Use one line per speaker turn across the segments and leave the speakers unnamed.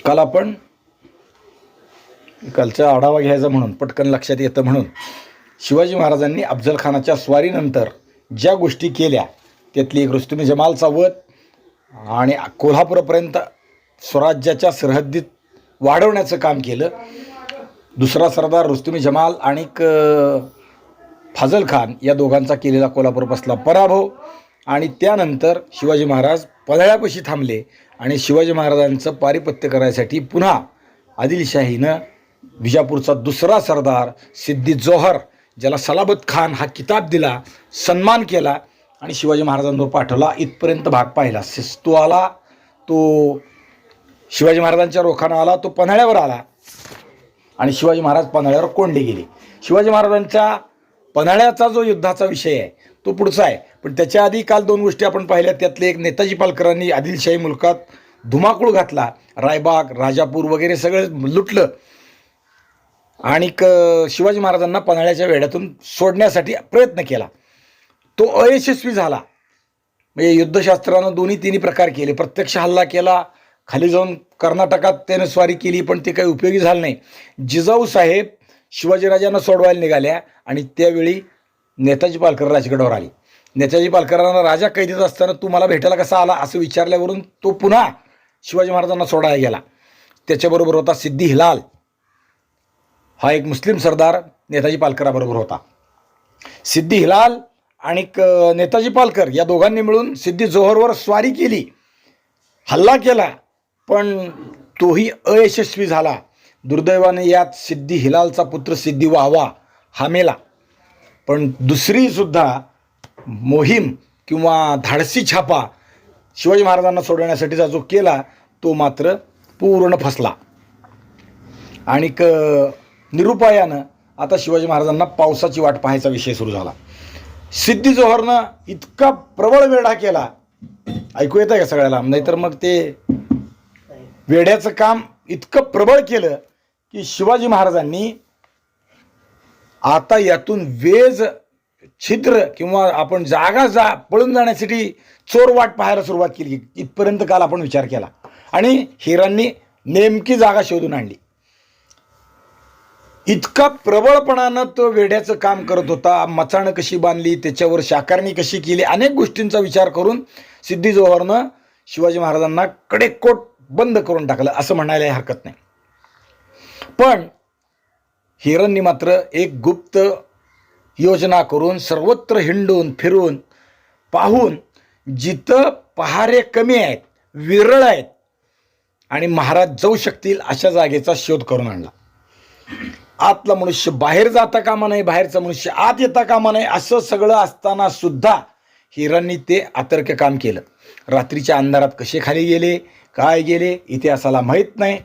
काल आपण कालचा आढावा घ्यायचा म्हणून पटकन लक्षात येतं म्हणून शिवाजी महाराजांनी अफजल खानाच्या स्वारीनंतर ज्या गोष्टी केल्या त्यातली एक रुस्तुम जमालचा वध आणि कोल्हापूरपर्यंत स्वराज्याच्या सरहद्दीत वाढवण्याचं काम केलं. दुसरा सरदार रुस्तुम जमाल आणि फाजल खान या दोघांचा केलेला कोल्हापूरपासला पराभव आणि त्यानंतर शिवाजी महाराज पन्हाळ्यापाशी थांबले आणि शिवाजी महाराजांचं पारिपत्य करायसाठी पुन्हा आदिलशाहीनं विजापूरचा दुसरा सरदार सिद्दी जोहर ज्याला सलाबत खान हा किताब दिला, सन्मान केला आणि शिवाजी महाराजांवर पाठवला. इथपर्यंत भाग पाहिला. तो आला, तो शिवाजी महाराजांच्या रोखानं आला, तो पन्हाळ्यावर आला आणि शिवाजी महाराज पन्हाळ्यावर कोंडले गेले. शिवाजी महाराजांच्या पन्हाळ्याचा जो युद्धाचा विषय आहे तो पुढचा आहे, पण त्याच्या आधी काल दोन गोष्टी आपण पाहिल्या. त्यातले एक, नेताजी पालकरांनी आदिलशाही मुलकात धुमाकूळ घातला, रायबाग राजापूर वगैरे सगळं लुटलं आणि शिवाजी महाराजांना पन्हाळ्याच्या वेढ्यातून सोडण्यासाठी प्रयत्न केला. तो अयशस्वी झाला. म्हणजे युद्धशास्त्रानं दोन्ही तिन्ही प्रकार केले. प्रत्यक्ष हल्ला केला, खाली जाऊन कर्नाटकात त्याने स्वारी केली, पण ते काही उपयोगी झालं नाही. जिजाऊ साहेब शिवाजीराजांना सोडवायला निघाल्या आणि त्यावेळी नेताजी पालकर राजगडावर आली. नेताजी पालकरांना राजा कैदेत असताना तू मला भेटायला कसा आला असं विचारल्यावरून तो पुन्हा शिवाजी महाराजांना सोडायला गेला. त्याच्याबरोबर होता सिद्दी हिलाल, हा एक मुस्लिम सरदार नेताजी पालकराबरोबर होता. सिद्दी हिलाल आणि नेताजी पालकर या दोघांनी मिळून सिद्दी जोहरवर स्वारी केली, हल्ला केला, पण तोही अयशस्वी झाला. दुर्दैवाने यात सिद्दी हिलालचा पुत्र सिद्दी वाहवा हा मेला. पण दुसरी सुद्धा मोहीम किंवा धाडसी छापा शिवाजी महाराजांना सोडवण्यासाठीचा जो केला तो मात्र पूर्ण फसला आणि निरुपायानं आता शिवाजी महाराजांना पावसाची वाट पाहायचा विषय सुरू झाला. सिद्दी जोहरनं इतका प्रबळ वेढा केला, ऐकू येत आहे का सगळ्याला? नाहीतर मग ते वेढ्याचं काम इतकं प्रबळ केलं की शिवाजी महाराजांनी आता यातून वेज छिद्र किंवा आपण जागा पळून जाण्यासाठी चोर वाट पाहायला सुरुवात केली. इथपर्यंत काल आपण विचार केला आणि हिरांनी नेमकी जागा शोधून आणली. इतका प्रबळपणानं तो वेढ्याचं काम करत होता. मचाणं कशी बांधली, त्याच्यावर शाकारणी कशी केली, अनेक गोष्टींचा विचार करून सिद्दी जोहरनं शिवाजी महाराजांना कडेकोट बंद करून टाकलं असं म्हणायला हरकत नाही. पण हिरांनी मात्र एक गुप्त योजना करून सर्वत्र हिंडून फिरून पाहून जिथं पहारे कमी आहेत, विरळ आहेत आणि महाराज जाऊ शकतील अशा जागेचा शोध करून आणला. आतला मनुष्य बाहेर जाता कामा नये, बाहेरचा मनुष्य आत येता कामा नये असं सगळं असताना सुद्धा हिरांनी ते अतर्क काम केलं. रात्रीच्या अंधारात कसे खाली गेले, काय गेले, इतिहासाला माहीत नाही.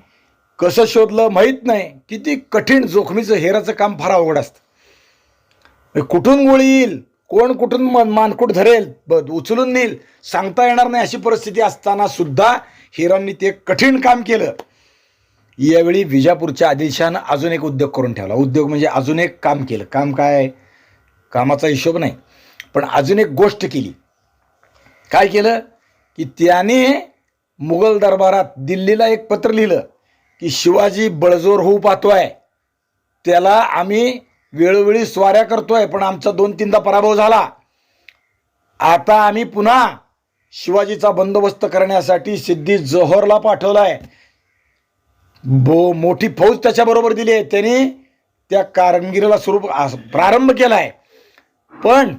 कसं शोधलं माहीत नाही. किती कठीण जोखमीचं हेराचं काम फार अवघड असतं. कुठून गोळी येईल, कोण कुठून मानकूट धरेल, उचलून नेईल, सांगता येणार नाही अशी परिस्थिती असताना सुद्धा हिरांनी ते कठीण काम केलं. यावेळी विजापूरच्या आदिलशहानं अजून एक उद्योग करून ठेवला. उद्योग म्हणजे अजून एक काम केलं. काम काय? कामाचा हिशोब नाही, पण अजून एक गोष्ट केली. काय केलं की त्याने मुघल दरबारात दिल्लीला एक पत्र लिहिलं की शिवाजी बळजोर होऊ पाहतोय, त्याला आम्ही वेळोवेळी स्वाऱ्या करतोय, पण आमचा 2-3दा पराभव झाला. आता आम्ही पुन्हा शिवाजीचा बंदोबस्त करण्यासाठी सिद्दी जोहरला पाठवलाय. मोठी फौज त्याच्याबरोबर दिली आहे. त्यांनी त्या कामगिरीला प्रारंभ केलाय. पण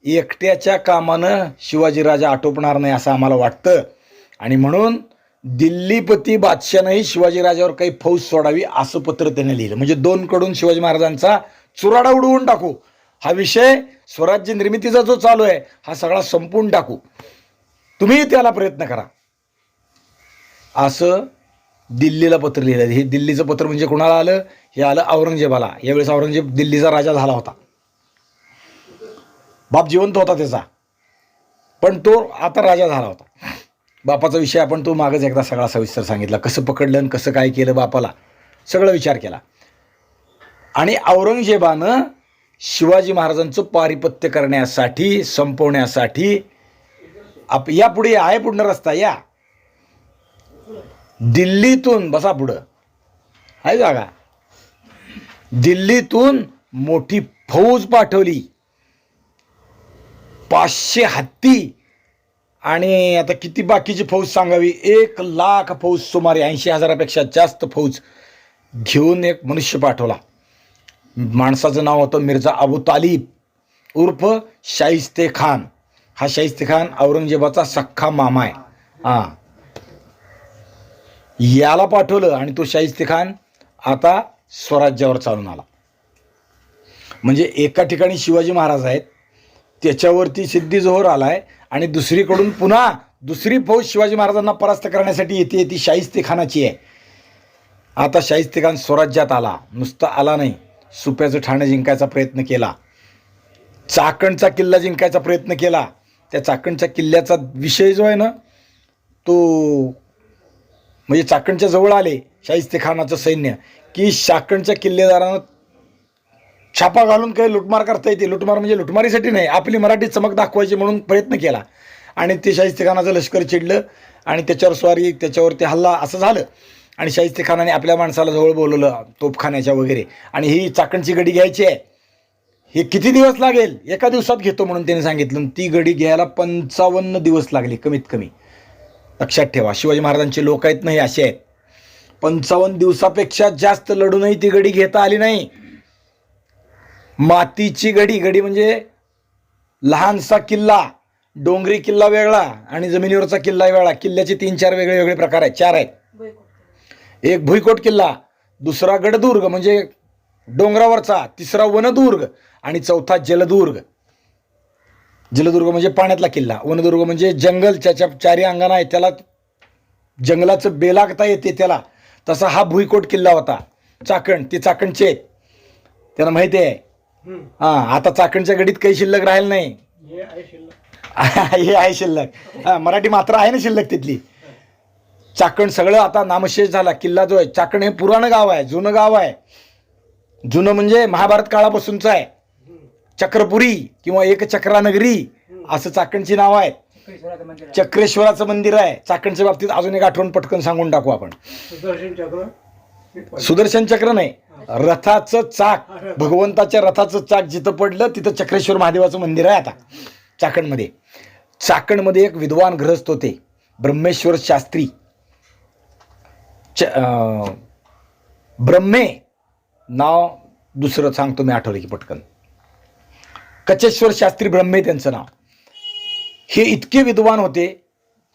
एकट्याच्या कामानं शिवाजीराजा आटोपणार नाही असं आम्हाला वाटतं आणि म्हणून दिल्लीपती बादशाहनंही शिवाजीराजावर काही फौज सोडावी असं पत्र त्याने लिहिलं. म्हणजे 2 कडून शिवाजी महाराजांचा चुराडा उडवून टाकू, हा विषय स्वराज्य निर्मितीचा जो चालू आहे हा सगळा संपवून टाकू, तुम्ही त्याला प्रयत्न करा असं दिल्लीला पत्र लिहिलं. हे दिल्लीचं पत्र म्हणजे कोणाला आलं? हे आलं औरंगजेबाला. यावेळेस औरंगजेब दिल्लीचा राजा झाला होता. बाप जिवंत होता त्याचा, पण तो आता राजा झाला होता. बापाचा विषय आपण तो मागच एकदा सगळा सविस्तर सांगितला. कसं पकडलं आणि कसं काय केलं बापाला, सगळं विचार केला. आणि औरंगजेबानं शिवाजी महाराजांचं पारिपत्य करण्यासाठी, संपवण्यासाठी यापुढे आहे पुढनं रस्ता, या दिल्लीतून, बसा पुढं आहे जागा, दिल्लीतून मोठी फौज पाठवली, 500 हत्ती, आणि आता किती बाकीची फौज सांगावी, 1,00,000 फौज, सुमारे 80,000पेक्षा जास्त फौज घेऊन एक मनुष्य पाठवला. माणसाचं नाव होतं मिर्झा अबू तालिब उर्फ शाहिस्ते खान. हा शाहिस्ते खान औरंगजेबाचा सख्खा मामा आहे. हां, याला पाठवलं आणि तो शाहिस्ते खान आता स्वराज्यावर चालून आला. म्हणजे एका ठिकाणी शिवाजी महाराज आहेत, त्याच्यावरती सिद्धी जोहर आलाय, आणि दुसरीकडून पुन्हा दुसरी फौज शिवाजी महाराजांना परास्त करण्यासाठी येते, ती शाहिस्ते खानाची आहे. आता शाहिस्ते खान स्वराज्यात आला, नुसता आला नाही, सुप्याचं ठाणं जिंकायचा प्रयत्न केला, चाकणचा किल्ला जिंकायचा प्रयत्न केला. त्या चाकणच्या किल्ल्याचा विषय जो आहे ना, तो म्हणजे चाकणच्या जवळ आले शाहिस्ते खानाचं सैन्य, की चाकणच्या किल्लेदारानं छापा घालून काही लुटमार करता येते. लुटमार म्हणजे लुटमारीसाठी नाही, आपली मराठी चमक दाखवायची म्हणून प्रयत्न केला, आणि ते शाहिस्ते खानाचं लष्कर चिडलं आणि त्याच्यावर स्वारी, त्याच्यावरती हल्ला असं झालं. आणि शाहिस्ते खानाने आपल्या माणसाला जवळ बोलवलं, तोफखान्याच्या वगैरे, आणि ही चाकणची गडी घ्यायची आहे, हे किती दिवस लागेल, एका दिवसात घेतो म्हणून त्याने सांगितलं. ती गडी घ्यायला 55 दिवस लागले कमीत कमी. लक्षात ठेवा, शिवाजी महाराजांचे लोक आहेत नाही असे आहेत. 55 दिवसापेक्षा जास्त लढूनही ती गडी घेता आली नाही. मातीची गडी, गडी म्हणजे लहानसा किल्ला, डोंगरी किल्ला वेगळा आणि जमिनीवरचा किल्ला वेगळा. किल्ल्याचे 3-4 वेगळे वेगळे प्रकार आहेत, 4 आहेत. एक भुईकोट किल्ला, दुसरा गडदुर्ग म्हणजे डोंगरावरचा, तिसरा वनदुर्ग, आणि चौथा जलदुर्ग. जलदुर्ग म्हणजे पाण्यातला किल्ला, वनदुर्ग म्हणजे जंगल, त्याच्या 4 अंगणा आहे, त्याला जंगलाचं बेलागता येते त्याला. तसा हा भुईकोट किल्ला होता. चाकण, ते चाकणचे आहेत, त्यांना माहिती आहे. हां, आता चाकणच्या गडीत काही शिल्लक राहील नाही, हे आहे शिल्लक. हां, मराठी मात्र आहे ना शिल्लक तिथली. चाकण सगळं आता नामशेष झाला. किल्ला जो आहे चाकण, हे पुराणं गाव आहे, जुनं गाव आहे. जुनं म्हणजे महाभारत काळापासूनचं आहे. चक्रपुरी किंवा एक चक्रानगरी असं चाकणची नाव आहेत. चक्रेश्वराचं मंदिर आहे. चाकणच्या बाबतीत अजून एक आठवण पटकन सांगून टाकू आपण. सुदर्शन चक्र नाही, रथाचं चाक, भगवंताच्या रथाचं चाक जिथं पडलं तिथं चक्रेश्वर महादेवाचं मंदिर आहे आता चाकणमध्ये. चाकणमध्ये एक विद्वान गृहस्थ होते, ब्रह्मेश्वर शास्त्री. ब्रह्मे नाव दुसरं सांगतो मी, आठवलं की पटकन. कचेश्वर शास्त्री ब्रह्मे त्यांचं नाव. हे इतके विद्वान होते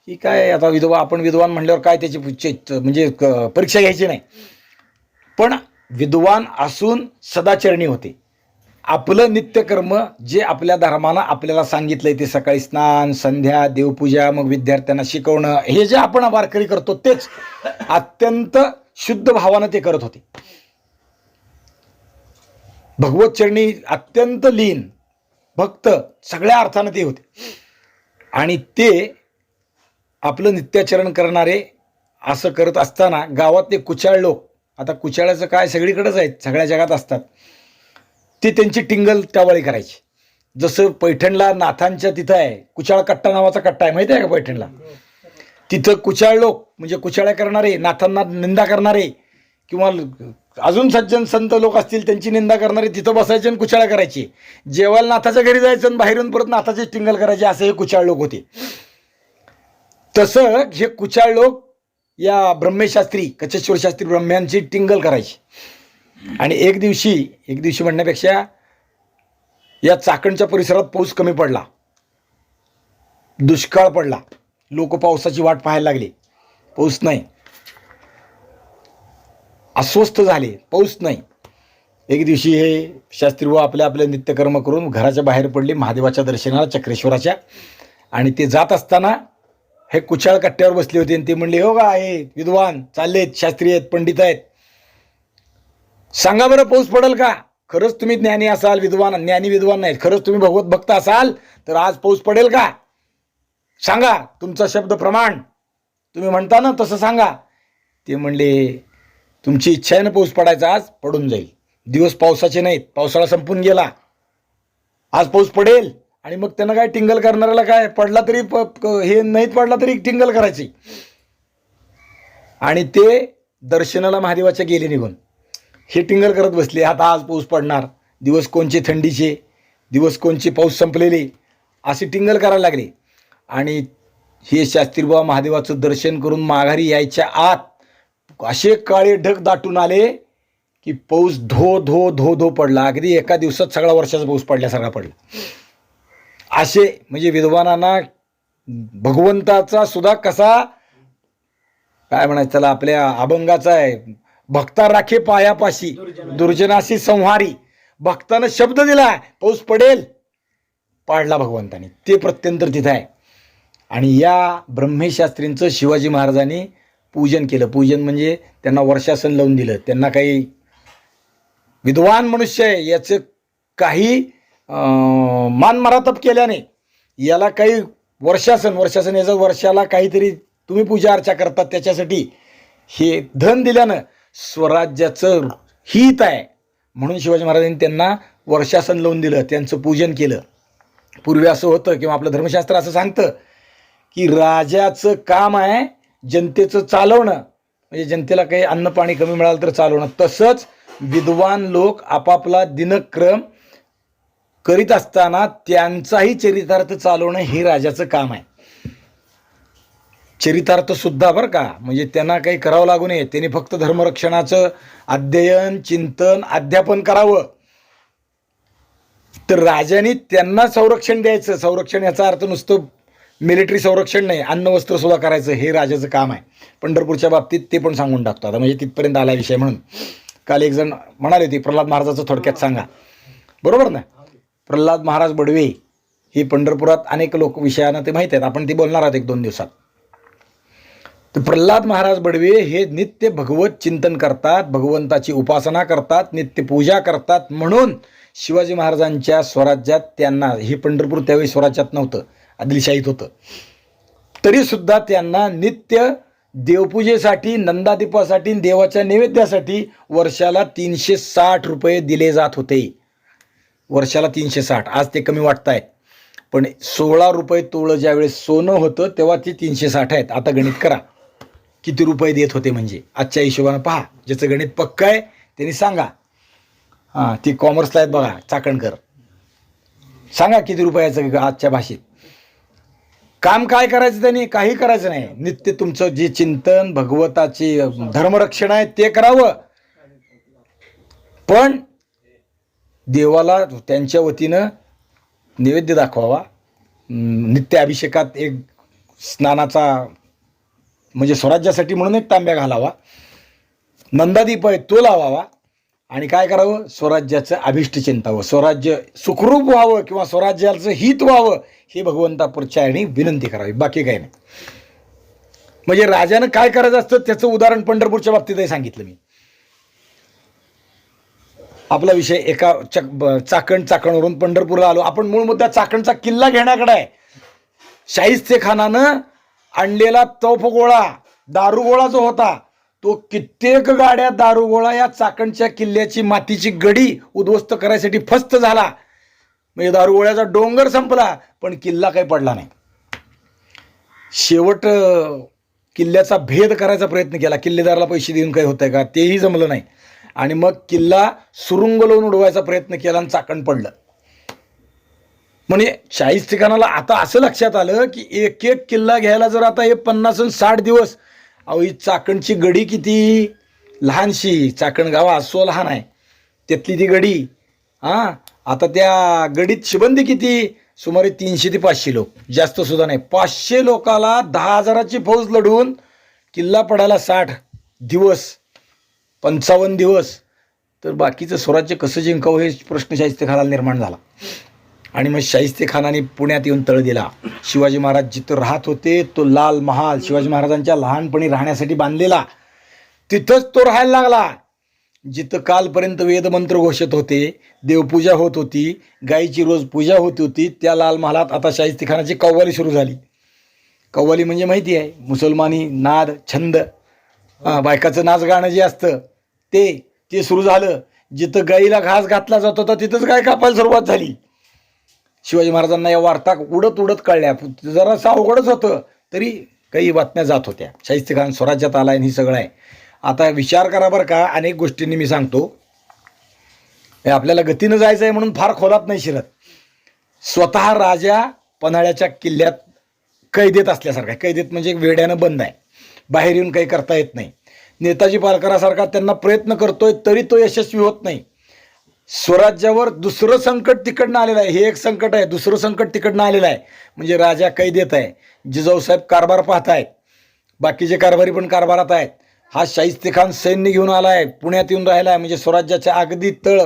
की काय, आता आपण विद्वान म्हणल्यावर काय त्याची म्हणजे परीक्षा घ्यायची नाही, पण विद्वान असून सदाचरणी होते. आपलं नित्यकर्म जे आपल्या धर्मानं आपल्याला सांगितलंय ते सकाळी स्नान, संध्या, देवपूजा, मग विद्यार्थ्यांना शिकवणं, हे जे आपण वारकरी करतो तेच अत्यंत शुद्ध भावानं ते करत होते. भगवत चरणी अत्यंत लीन भक्त सगळ्या अर्थानं ते होते. आणि ते आपलं नित्याचरण करणारे असं करत असताना गावातले कुचाळ लोक, आता कुचाळाचं काय सगळीकडेच आहेत, सगळ्या जगात असतात, ते त्यांची टिंगल त्यावेळी करायची. जसं पैठणला नाथांच्या तिथं आहे कुचाळ कट्टा नावाचा कट्टा आहे, माहिती आहे का पैठणला? तिथं कुचाळ लोक म्हणजे कुचाळ्या करणारे, नाथांना निंदा करणारे किंवा अजून सज्जन संत लोक असतील त्यांची निंदा करणारे तिथं बसायचे आणि कुचाळ्या करायची. जेवायला नाथाच्या घरी जायचं आणि बाहेरून परत नाथाची टिंगल करायची, असे हे कुचाळ लोक होते. तसं हे कुचाळ लोक या ब्रह्मेशास्त्री, कचेश्वर शास्त्री ब्रह्म्यांची टिंगल करायची. आणि एक दिवशी म्हणण्यापेक्षा या चाकणच्या परिसरात पाऊस कमी पडला, दुष्काळ पडला, लोक पावसाची वाट पाहायला लागली, पाऊस नाही, अस्वस्थ झाले, पाऊस नाही. एक दिवशी हे शास्त्री व आपल्या नित्यकर्म करून घराच्या बाहेर पडले महादेवाच्या दर्शनाला, चक्रेश्वराच्या. आणि ते जात असताना हे कुचाळ कट्ट्यावर बसले होते आणि ते म्हणले, हो का हे विद्वान चाललेत, शास्त्री आहेत, पंडित आहेत, सांगा बरं पाऊस पडेल का? खरंच तुम्ही ज्ञानी असाल, ज्ञानी विद्वान नाहीत, खरंच तुम्ही भगवत भक्त असाल तर आज पाऊस पडेल का? सांगा, तुमचा शब्द प्रमाण, तुम्ही म्हणता ना तसं सांगा. ते म्हणले, तुमची इच्छा आहे ना पाऊस पडायचा, आज पडून जाईल. दिवस पावसाचे नाहीत, पावसाळा संपून गेला, आज पाऊस पडेल. आणि मग त्यांना काय टिंगल करणाऱ्याला काय, पडला तरी हे नाहीत पडला तरी टिंगल करायची. आणि ते दर्शनाला महादेवाच्या गेले निघून. हे टिंगल करत बसले, आता आज पाऊस पडणार, दिवस कोणचे थंडीचे, दिवस कोणचे पाऊस संपलेले, असे टिंगल करायला लागले. आणि हे शास्त्रीबाबा महादेवाचं दर्शन करून माघारी यायच्या आत असे काळे ढग दाटून आले की पाऊस धो धो धो धो पडला. अगदी एका दिवसात सगळा वर्षाचा पाऊस पडल्यासारखा पडला. असे म्हणजे विद्वानांना भगवंताचा सुद्धा कसा काय म्हणायचं त्याला, आपल्या अभंगाचा आहे, भक्ता राखे पायापाशी दुर्जनाशी संहारी. भक्तानं शब्द दिला पाऊस पडेल, पाडला भगवंतानी. ते प्रत्यंतर तिथं आहे. आणि या ब्रह्मेशास्त्रींचं शिवाजी महाराजांनी पूजन केलं. पूजन म्हणजे त्यांना वर्षासन लावून दिलं. त्यांना काही विद्वान मनुष्य आहे याचं काही मानमरातब केल्याने याला काही वर्षासन याचं वर्षाला काहीतरी तुम्ही पूजा अर्चा करतात, त्याच्यासाठी हे धन दिल्यानं स्वराज्याचं हित आहे म्हणून शिवाजी महाराजांनी त्यांना वर्षासन लावून दिलं, त्यांचं पूजन केलं. पूर्वी असं होतं किंवा आपलं धर्मशास्त्र असं सांगतं की राजाचं काम आहे जनतेचं चालवणं, म्हणजे जनतेला काही अन्न पाणी कमी मिळालं तर चालवणं. तसंच विद्वान लोक आपापला दिनक्रम करीत असताना त्यांचाही चरितार्थ चालवणं हे राजाचं काम आहे. चरितार्थ सुद्धा बरं का, म्हणजे त्यांना काही करावं लागू नये, त्यांनी फक्त धर्मरक्षणाचं अध्ययन चिंतन अध्यापन करावं. तर राजाने त्यांना संरक्षण द्यायचं. संरक्षण याचा अर्थ नुसतं मिलिटरी संरक्षण नाही, अन्न वस्त्र सुद्धा करायचं, हे राजाचं काम आहे. पंढरपूरच्या बाबतीत ते पण सांगून टाकतो आता, म्हणजे तिथपर्यंत आला विषय. म्हणून काल एक जण म्हणाले होते प्रल्हाद महाराजाचं थोडक्यात सांगा, बरोबर ना. प्रल्हाद महाराज बडवे हे पंढरपुरात अनेक लोक विषयानं ते माहीत आहेत, आपण ते बोलणार आहोत 1-2 दिवसात. तर प्रल्हाद महाराज बडवे हे नित्य भगवत चिंतन करतात, भगवंताची उपासना करतात, नित्य पूजा करतात. म्हणून शिवाजी महाराजांच्या स्वराज्यात त्यांना, हे पंढरपूर त्यावेळी स्वराज्यात नव्हतं, आदिलशाहीत होतं, तरीसुद्धा त्यांना नित्य देवपूजेसाठी, नंदादीपासाठी, देवाच्या नैवेद्यासाठी वर्षाला 360 रुपये दिले जात होते. वर्षाला 360. आज ते कमी वाटत आहेत, पण 16 रुपये तोळं ज्यावेळेस सोनं होतं तेव्हा ते 360 आहेत. आता गणित करा किती रुपये देत होते, म्हणजे आजच्या हिशोबानं पहा. ज्याचं गणित पक्का आहे त्यांनी सांगा. हां, ती कॉमर्सला आहेत बघा, चाकणकर, सांगा किती रुपयाचं आजच्या भाषेत. काम काय करायचं त्यांनी, काही करायचं नाही. नित्य तुमचं जे चिंतन भगवताचे धर्मरक्षण आहे ते करावं, पण देवाला त्यांच्या वतीनं नैवेद्य दाखवावा. नित्य अभिषेकात एक स्नानाचा म्हणजे स्वराज्यासाठी म्हणून एक तांब्या घालावा, नंदादीप आहे तो लावावा. आणि काय करावं, स्वराज्याचं अभिष्ट चिंतावं, स्वराज्य सुखरूप व्हावं किंवा स्वराज्याचं हित व्हावं हे भगवंतापुरच्या आणि विनंती करावी, बाकी काही नाही. म्हणजे राजानं काय करायचं असतं त्याचं उदाहरण पंढरपूरच्या बाबतीतही सांगितलं मी. आपला विषय एका चाकणवरून पंढरपूरला आलो आपण. मूळ मुद्दा चाकणचा किल्ला घेण्याकडे आहे. शाहिस्तेखानानं आणलेला तोफगोळा, दारुगोळा जो होता तो, कित्येक गाड्या दारुगोळा या चाकणच्या किल्ल्याची मातीची गडी उद्ध्वस्त करायसाठी फस्त झाला. म्हणजे दारुगोळ्याचा डोंगर संपला, पण किल्ला काही पडला नाही. शेवट किल्ल्याचा भेद करायचा प्रयत्न केला, किल्लेदाराला पैसे देऊन काही होतंय का तेही जमलं नाही. आणि मग किल्ला सुरुंग लावून उडवायचा प्रयत्न केला आणि चाकण पडलं. म्हणजे शाहिस्तेखानाला आता असं लक्षात आलं की एक एक किल्ला घ्यायला जर आता हे 50-60 दिवस, अहो ही चाकणची गडी किती लहानशी, चाकण गावा असो लहान आहे, त्यातली ती गडी. हां, आता त्या गडीत शिबंदी किती, सुमारे 300 ते 500 लोक, जास्त सुद्धा नाही. 500 लोकाला 10,000ची फौज लढवून किल्ला पडायला 60 दिवस, 55 दिवस, तर बाकीचं स्वराज्य कसं जिंकावं हे प्रश्न शाहिस्तेखानाला निर्माण झाला. आणि मग शाहिस्तेखानाने पुण्यात येऊन तळ दिला. शिवाजी महाराज जिथं राहत होते तो लाल महाल शिवाजी महाराजांच्या लहानपणी राहण्यासाठी बांधलेला, तिथंच तो राहायला लागला. जिथं कालपर्यंत वेदमंत्र घोषित होते, देवपूजा होत होती, गायीची रोज पूजा होत होती, त्या लाल महालात आता शाहिस्तेखानाची कव्वाली सुरू झाली. कव्वाली म्हणजे माहिती आहे, मुसलमानी नाद छंद, बायकाचं नाच गाणं जे असतं ते सुरू झालं. जिथं गाईला घास घातला जात होता तिथंच गाय कापायला सुरुवात झाली. शिवाजी महाराजांना या वार्ता उडत उडत कळल्या. जरासं अवघडच होतं, तरी काही बातम्या जात होत्या, शाहिस्तेखान स्वराज्यात आला आणि ही सगळं आहे. आता विचार करा बरं का, अनेक गोष्टींनी मी सांगतो, हे आपल्याला गतीनं जायचं आहे म्हणून फार खोलात नाही शिरत. स्वतः राजा पन्हाळ्याच्या किल्ल्यात कैदेत असल्यासारखा, कैदेत म्हणजे वेड्यानं बंद आहे, बाहेर येऊन काही करता येत नाही. नेताजी पालकरासारखा त्यांना प्रयत्न करतोय तरी तो यशस्वी होत नाही. स्वराज्यावर दुसरं संकट तिकडनं आलेलं आहे, हे एक संकट आहे, दुसरं संकट तिकडनं आलेलं आहे, म्हणजे राजा कैदेत आहे, जिजाऊसाहेब कारभार पाहत आहेत, बाकीचे कारभारी पण कारभारात आहेत. हा शाहिस्तेखान सैन्य घेऊन आला आहे, पुण्यात येऊन राहिला आहे, म्हणजे स्वराज्याच्या अगदी तळ,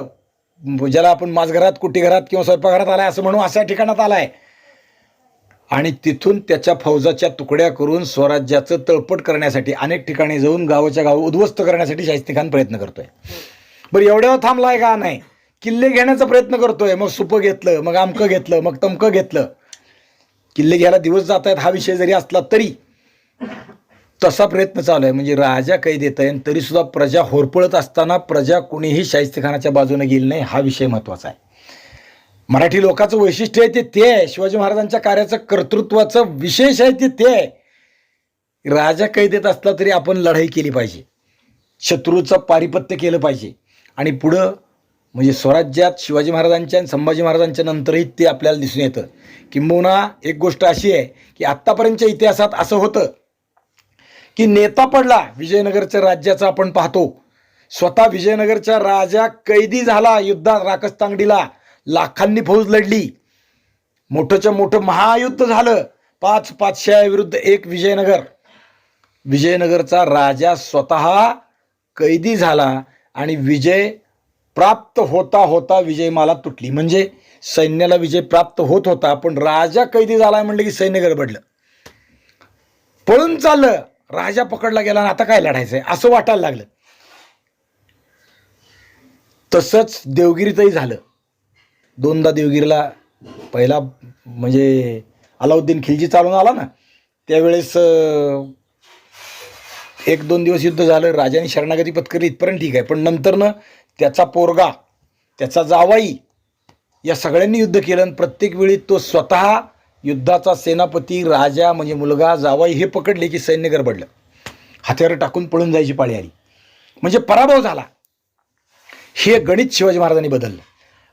ज्याला आपण माझघरात, कुटीघरात किंवा स्वयंपाकघरात आलाय असं म्हणू, अशा ठिकाणात आलाय. आणि तिथून त्याच्या फौजाच्या तुकड्या करून स्वराज्याचं तळपट करण्यासाठी अनेक ठिकाणी जाऊन गावाच्या गाव उद्ध्वस्त करण्यासाठी शाहिस्तेखान प्रयत्न करतोय. बरं, एवढ्यावर थांबलाय का? नाही, किल्ले घेण्याचा प्रयत्न करतोय. मग सुपं घेतलं, मग आमकं घेतलं, मग तमकं घेतलं. किल्ले घ्यायला दिवस जात आहेत हा विषय जरी असला तरी तसा प्रयत्न चालू आहे. म्हणजे राजा कैदेत आहे तरी सुद्धा प्रजा होरपळत असताना प्रजा कुणीही शाहिस्तेखानाच्या बाजूने गेली नाही, हा विषय महत्त्वाचा आहे. मराठी लोकांचं वैशिष्ट्य आहे ते आहे, शिवाजी महाराजांच्या कार्याचं कर्तृत्वाचं विशेष आहे ते आहे. राजा कैदेत असला तरी आपण लढाई केली पाहिजे, शत्रूचं पारिपत्य केलं पाहिजे. आणि पुढं म्हणजे स्वराज्यात शिवाजी महाराजांच्या आणि संभाजी महाराजांच्या नंतरही ते आपल्याला दिसून येतं. किंबहुना एक गोष्ट अशी आहे की आत्तापर्यंतच्या इतिहासात असं होतं की नेता पडला विजयनगरच्या राज्याचा, आपण पाहतो स्वतः विजयनगरचा राजा कैदी झाला युद्धात, राकसतांगडीला लाखांनी फौज लढली, मोठंच्या मोठं महायुद्ध झालं, 5 पातशाह्याविरुद्ध 1 विजयनगर. विजयनगरचा राजा स्वतः कैदी झाला आणि विजय प्राप्त होता होता विजयमाला तुटली. म्हणजे सैन्याला विजय प्राप्त होत होता, पण राजा कैदी झाला म्हणलं की सैन्य गडबडलं, पळून चाललं, राजा पकडला गेला आणि आता काय लढायचंय असं वाटायला लागलं. तसंच देवगिरीतही झालं. 2दा देवगिरीला, पहिला म्हणजे अलाउद्दीन खिलजी चालून आला ना, त्यावेळेस 1-2 दिवस युद्ध झालं, राजाने शरणागती पत्करली, इथपर्यंत ठीक आहे. पण नंतरनं त्याचा पोरगा, त्याचा जावाई, या सगळ्यांनी युद्ध केलं आणि प्रत्येक वेळी तो स्वतः युद्धाचा सेनापती, राजा म्हणजे मुलगा, जावाई हे पकडले की सैन्य गडबडलं, हत्यारं टाकून पळून जायची पाळी आली, म्हणजे पराभव झाला. हे गणित शिवाजी महाराजांनी बदललं.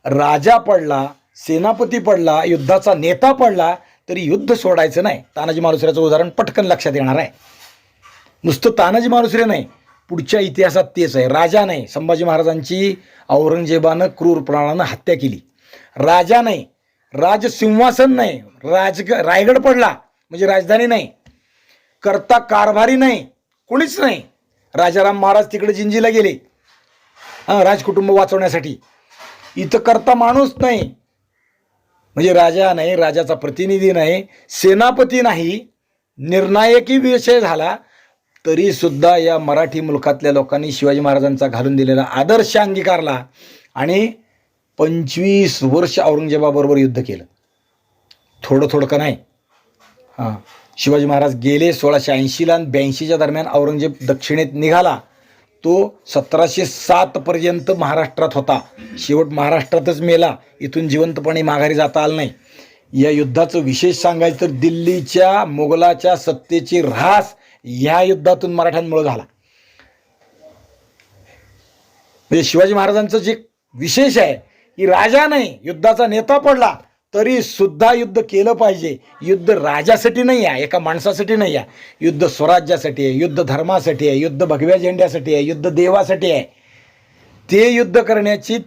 राजा पडला, सेनापती पडला, युद्धाचा नेता पडला तरी युद्ध सोडायचं नाही. तानाजी मालुसऱ्याचं उदाहरण पटकन लक्षात येणार आहे. नुसतं तानाजी मालुसरे नाही, पुढच्या इतिहासात तेच आहे. राजा नाही, संभाजी महाराजांची औरंगजेबानं क्रूरपणानं हत्या केली. राजा नाही, राजसिंहासन नाही, रायगड पडला म्हणजे राजधानी नाही, करता कारभारी नाही, कुणीच नाही. राजाराम महाराज तिकडे जिंजीला गेले राजकुटुंब वाचवण्यासाठी, इथं करता माणूस नाही, म्हणजे राजा नाही, राजाचा प्रतिनिधी नाही, सेनापती नाही, निर्णायकी विषय झाला तरी सुद्धा या मराठी मुलखातल्या लोकांनी शिवाजी महाराजांचा घालून दिलेला आदर्श अंगीकारला आणि 25 वर्ष औरंगजेबाबरोबर युद्ध केलं. थोडं थोडं का नाही. शिवाजी महाराज गेले 1680ला आणि 82च्या दरम्यान औरंगजेब दक्षिणेत निघाला. तो 1707 पर्यंत महाराष्ट्रात होता, शेवट महाराष्ट्रातच मेला, इथून जिवंतपणे माघारी जाता आलं नाही. या युद्धाचं विशेष सांगायचं तर दिल्लीच्या मोगलाच्या सत्तेची ऱ्हास ह्या युद्धातून मराठ्यांमुळे झाला. म्हणजे शिवाजी महाराजांचं जे विशेष आहे की राजा नाही, युद्धाचा नेता पडला तरी सुद्धा युद्ध केलं पाहिजे. युद्ध राजासाठी नाही आहे, एका माणसासाठी नाही आहे, युद्ध स्वराज्यासाठी आहे, युद्ध धर्मासाठी आहे, युद्ध भगव्या झेंड्यासाठी आहे, युद्ध देवासाठी आहे. ते युद्ध करण्याची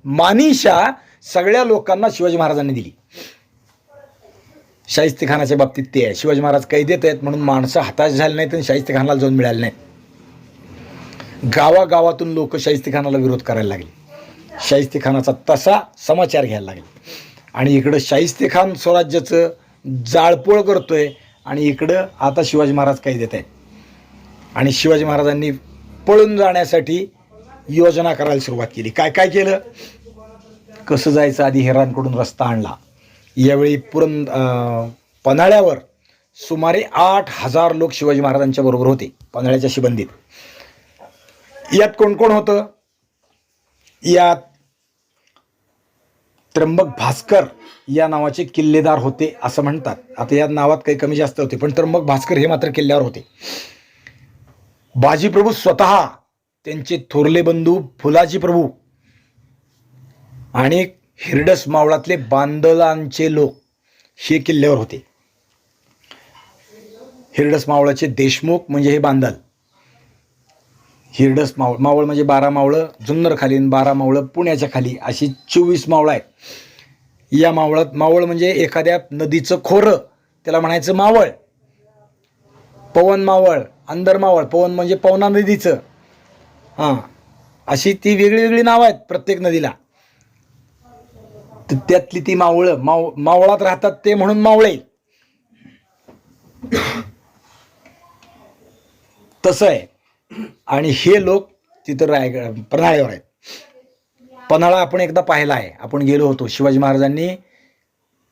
मानिशा सगळ्या लोकांना शिवाजी महाराजांनी दिली. शाहिस्तेखानाच्या बाबतीत ते आहे. शिवाजी महाराज कैदेत आहेत म्हणून माणसं हताश झाली नाहीत आणि शाहिस्तेखानाला जाऊन मिळाले नाहीत. गावागावातून लोक शाहिस्तेखानाला विरोध करायला लागले, शाहिस्तेखानाचा तसा समाचार घ्यायला लागले. आणि इकडं शाहिस्तेखान स्वराज्याचं जाळपोळ करतोय आणि इकडं आता शिवाजी महाराज कैदेत आहेत. आणि शिवाजी महाराजांनी पळून जाण्यासाठी योजना करायला सुरुवात केली. काय काय केलं, कसं जायचं, आधी हेरांकडून रस्ता आणला. यावेळी पन्हाळ्यावर सुमारे 8,000 लोक शिवाजी महाराजांच्या बरोबर होते पन्हाळ्याच्या शिबंदीत. यात कोण कोण होतं, यात त्र्यंबक भास्कर या नावाचे किल्लेदार होते असं म्हणतात. आता या नावात काही कमी जास्त होते, पण त्र्यंबक भास्कर हे मात्र किल्ल्यावर होते. बाजीप्रभू स्वतः, त्यांचे थोरले बंधू फुलाजी प्रभू आणि हिरडस मावळातले बांदलांचे लोक हे किल्ल्यावर होते. हिरडस मावळाचे देशमुख म्हणजे हे बांदल. हिरडस मावळ म्हणजे 12 मावळं जुन्नर खाली, 12 मावळं पुण्याच्या खाली, अशी 24 मावळं आहेत. या मावळ म्हणजे एखाद्या नदीचं खोरं, त्याला म्हणायचं मावळ. पवन मावळ, अंदर मावळ, पवन म्हणजे पवना नदीचं, अशी ती वेगळी वेगळी नावं आहेत प्रत्येक नदीला. तर त्यातली ती मावळं मावळात राहतात ते म्हणून मावळे. तसं आहे. आणि हे लोक तिथं पन्हाळ्यावर आहेत. पन्हाळा आपण एकदा पाहिला आहे, आपण गेलो होतो. शिवाजी महाराजांनी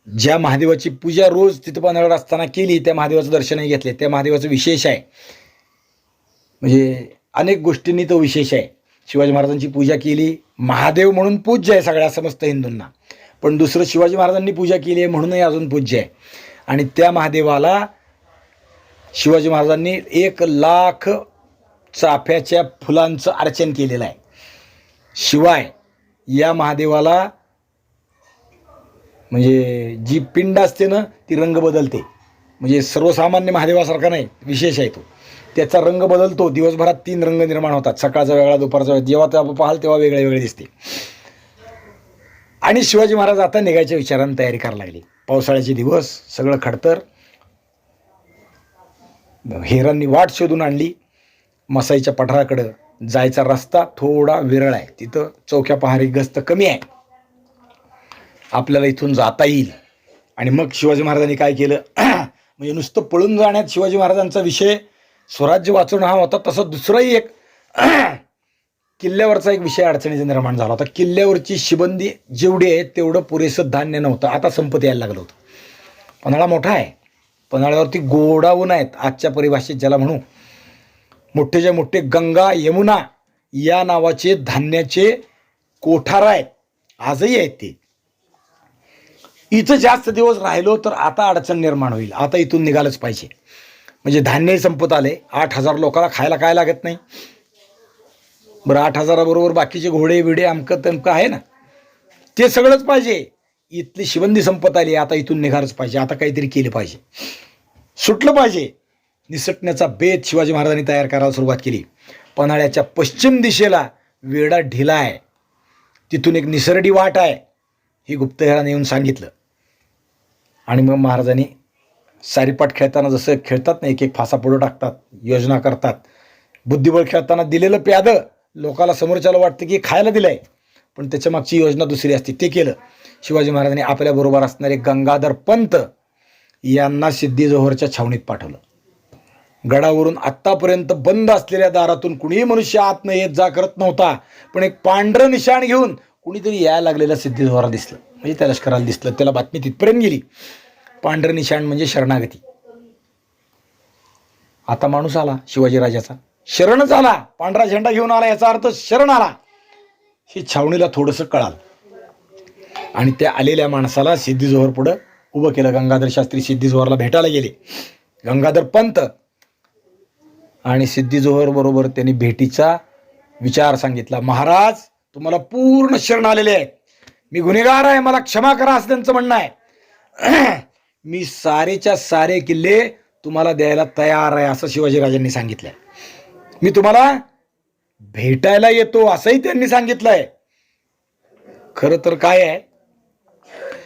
ज्या महादेवाची पूजा रोज तिथं पन्हाळ्यावर असताना केली, त्या महादेवाचं दर्शनही घेतले. त्या महादेवाचं विशेष आहे, म्हणजे अनेक गोष्टींनी तो विशेष आहे. शिवाजी महाराजांची पूजा केली, महादेव म्हणून पूज्य आहे सगळ्या समस्त हिंदूंना. पण दुसरं शिवाजी महाराजांनी पूजा केली आहे म्हणूनही अजून पूज्य आहे. आणि त्या महादेवाला शिवाजी महाराजांनी 1,00,000 चाफ्याच्या फुलांचं अर्चन केलेलं आहे. शिवाय या महादेवाला म्हणजे जी पिंड असते ना, ती रंग बदलते. म्हणजे सर्वसामान्य महादेवासारखा नाही, विशेष आहे तो. त्याचा रंग बदलतो. दिवसभरात 3 रंग निर्माण होतात, सकाळचा वेगळा, दुपारचा वेगळा. जेव्हा तेव्हा पाहाल तेव्हा वेगळे वेगळे दिसते. आणि शिवाजी महाराज आता निघायच्या विचाराने तयारी करायला लागली. पावसाळ्याचे दिवस, सगळं खडतर. हेरांनी वाट शोधून आणली. मसाईच्या पठाराकडं जायचा रस्ता थोडा विरळ आहे, तिथं चौक्या पहारी गस्त कमी आहे, आपल्याला इथून जाता येईल. आणि मग शिवाजी महाराजांनी काय केलं, म्हणजे नुसतं पळून जाण्यात शिवाजी महाराजांचा विषय स्वराज्य वाचवणं हा होता, तसं दुसराही एक किल्ल्यावरचा एक विषय अडचणीचा निर्माण झाला होता. किल्ल्यावरची शिबंदी जेवढी आहे तेवढं पुरेसं धान्य नव्हतं. आता संपत यायला लागलं होतं. पन्हाळा मोठा आहे, पन्हाळ्यावरती गोडाऊन आहेत, आजच्या परिभाषेत ज्याला म्हणू. मोठेच्या मोठे गंगा यमुना या नावाचे धान्याचे कोठार आहेत, आजही आहेत ते. इथं जास्त दिवस राहिलो तर आता अडचण निर्माण होईल. आता इथून निघालंच पाहिजे. म्हणजे धान्यही संपत आले. 8,000 लोकांना खायला काय लागत नाही. बरं, 8,000 बरोबर बाकीचे घोडे बिडे अमकं तमकं आहे ना, ते सगळंच पाहिजे. इथली शिबंदी संपत आली, आता इथून निघालच पाहिजे. आता काहीतरी केलं पाहिजे, सुटलं पाहिजे. निसटण्याचा बेत शिवाजी महाराजांनी तयार करायला सुरुवात केली. पन्हाळ्याच्या पश्चिम दिशेला वेढा ढिला आहे, तिथून एक निसरडी वाट आहे, ही गुप्तहेराने येऊन सांगितलं. आणि मग महाराजांनी सारीपाट खेळताना जसं खेळतात ना, एक एक फासा पुढं टाकतात, योजना करतात. बुद्धिबळ खेळताना दिलेलं प्यादं लोकाला समोरच्याला वाटतं की खायला दिलंय, पण त्याच्या मागची योजना दुसरी असते. ते केलं शिवाजी महाराजांनी. आपल्याबरोबर असणारे गंगाधर पंत यांना सिद्धी जोहरच्या छावणीत पाठवलं. गडावरून आत्तापर्यंत बंद असलेल्या दारातून कुणीही मनुष्य आत न येत जा करत नव्हता, पण एक पांढरं निशाण घेऊन कुणीतरी यायला लागलेलं सिद्धी जोहरला दिसलं. म्हणजे त्या लष्कराला दिसलं. त्याला बातमी तिथपर्यंत गेली. पांढरं निशाण म्हणजे शरणागती. आता माणूस आला शिवाजीराजाचा, शरणच आला, पांढरा झेंडा घेऊन आला, याचा अर्थ शरण आला. हे छावणीला थोडंसं कळालं. आणि त्या आलेल्या माणसाला सिद्धी जोहर पुढं उभं केलं. गंगाधर शास्त्री सिद्धी जोहरला भेटायला गेले. गंगाधर पंत आणि सिद्धी जोहर बरोबर त्यांनी भेटीचा विचार सांगितला. महाराज, तुम्हाला पूर्ण शरण आलेले आहेत. मी गुन्हेगार आहे, मला क्षमा करा, असं त्यांचं म्हणणं आहे. मी सारेच्या सारे किल्ले तुम्हाला द्यायला तयार आहे, असं शिवाजीराजांनी सांगितलंय. मी तुम्हाला भेटायला येतो, असंही त्यांनी सांगितलंय. खरं तर काय आहे,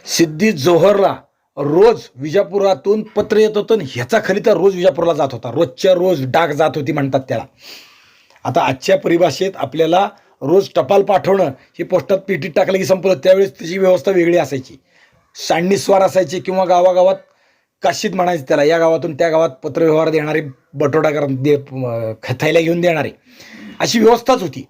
सिद्धी जोहरला रोज विजापुरातून पत्र येत होतं. ह्याचा खरी तर रोज विजापूरला जात होता. रोजच्या रोज डाक जात होती म्हणतात त्याला. आता आजच्या परिभाषेत आपल्याला रोज टपाल पाठवणं, हे पोस्टात पेटीत टाकलं की संपलं. त्यावेळेस त्याची व्यवस्था वेगळी असायची. सांडणीस्वार असायचे किंवा गावागावात काशीद म्हणायचे त्याला. या गावातून त्या गावात पत्रव्यवहार देणारे, बटोडा खथायला घेऊन देणारे, अशी व्यवस्थाच होती.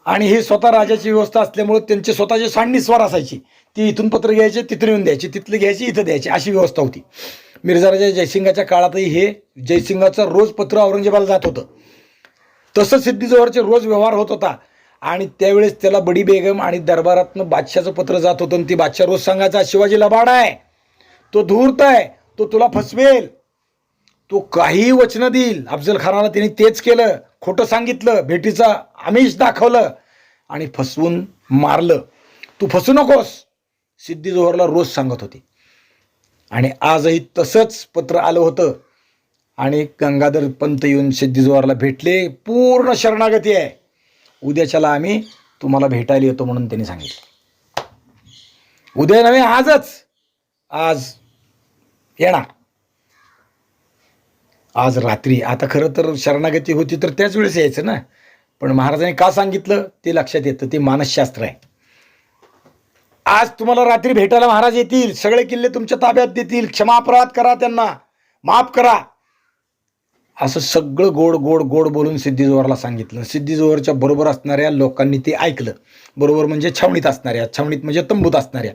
आणि हे स्वतः राजाची व्यवस्था असल्यामुळे त्यांचे स्वतःचे सांडणीस्वार असायची. ती इथून पत्र घ्यायचे, तिथून येऊन द्यायची, तिथलं घ्यायची, इथं द्यायची, अशी व्यवस्था होती. मिर्झा राजा जयसिंगाच्या काळातही हे जयसिंगाचं रोज पत्र औरंगजेबाला जात होतं. तसं सिद्धी जोहरचे रोज व्यवहार होत होता. आणि त्यावेळेस त्याला बडी बेगम आणि दरबारातनं बादशाचं पत्र जात होतं आणि ती बादशाह रोज सांगायचा, शिवाजी लबाड आहे, तो धूर्त आहे, तो तुला फसवेल, तो काही वचनं देईल. अफजल खानाला तिने तेच केलं, खोटं सांगितलं, भेटीचं आमिष दाखवलं आणि फसवून मारलं. तू फसू नकोस, सिद्दी जोहरला रोज सांगत होती. आणि आजही तसंच पत्र आलं होतं आणि गंगाधर पंत येऊन सिद्दी जोहरला भेटले. पूर्ण शरणागती आहे, उद्याच्याला आम्ही तुम्हाला भेटायला येतो म्हणून त्यांनी सांगितलं. उद्या नव्हे, आजच, आज येणार, आज रात्री. आता खरं तर शरणागती होती तर त्याच वेळेस यायचं ना, पण महाराजांनी का सांगितलं ते लक्षात येतं. ते मानसशास्त्र आहे. आज तुम्हाला रात्री भेटायला महाराज येतील, सगळे किल्ले तुमच्या ताब्यात देतील, क्षमापराध करा, त्यांना माफ करा, असं सगळं गोड गोड गोड बोलून सिद्दी जोहरला सांगितलं. सिद्दी जोहरच्या बरोबर असणाऱ्या लोकांनी ते ऐकलं. बरोबर म्हणजे छावणीत असणाऱ्या, छावणीत म्हणजे तंबूत असणाऱ्या.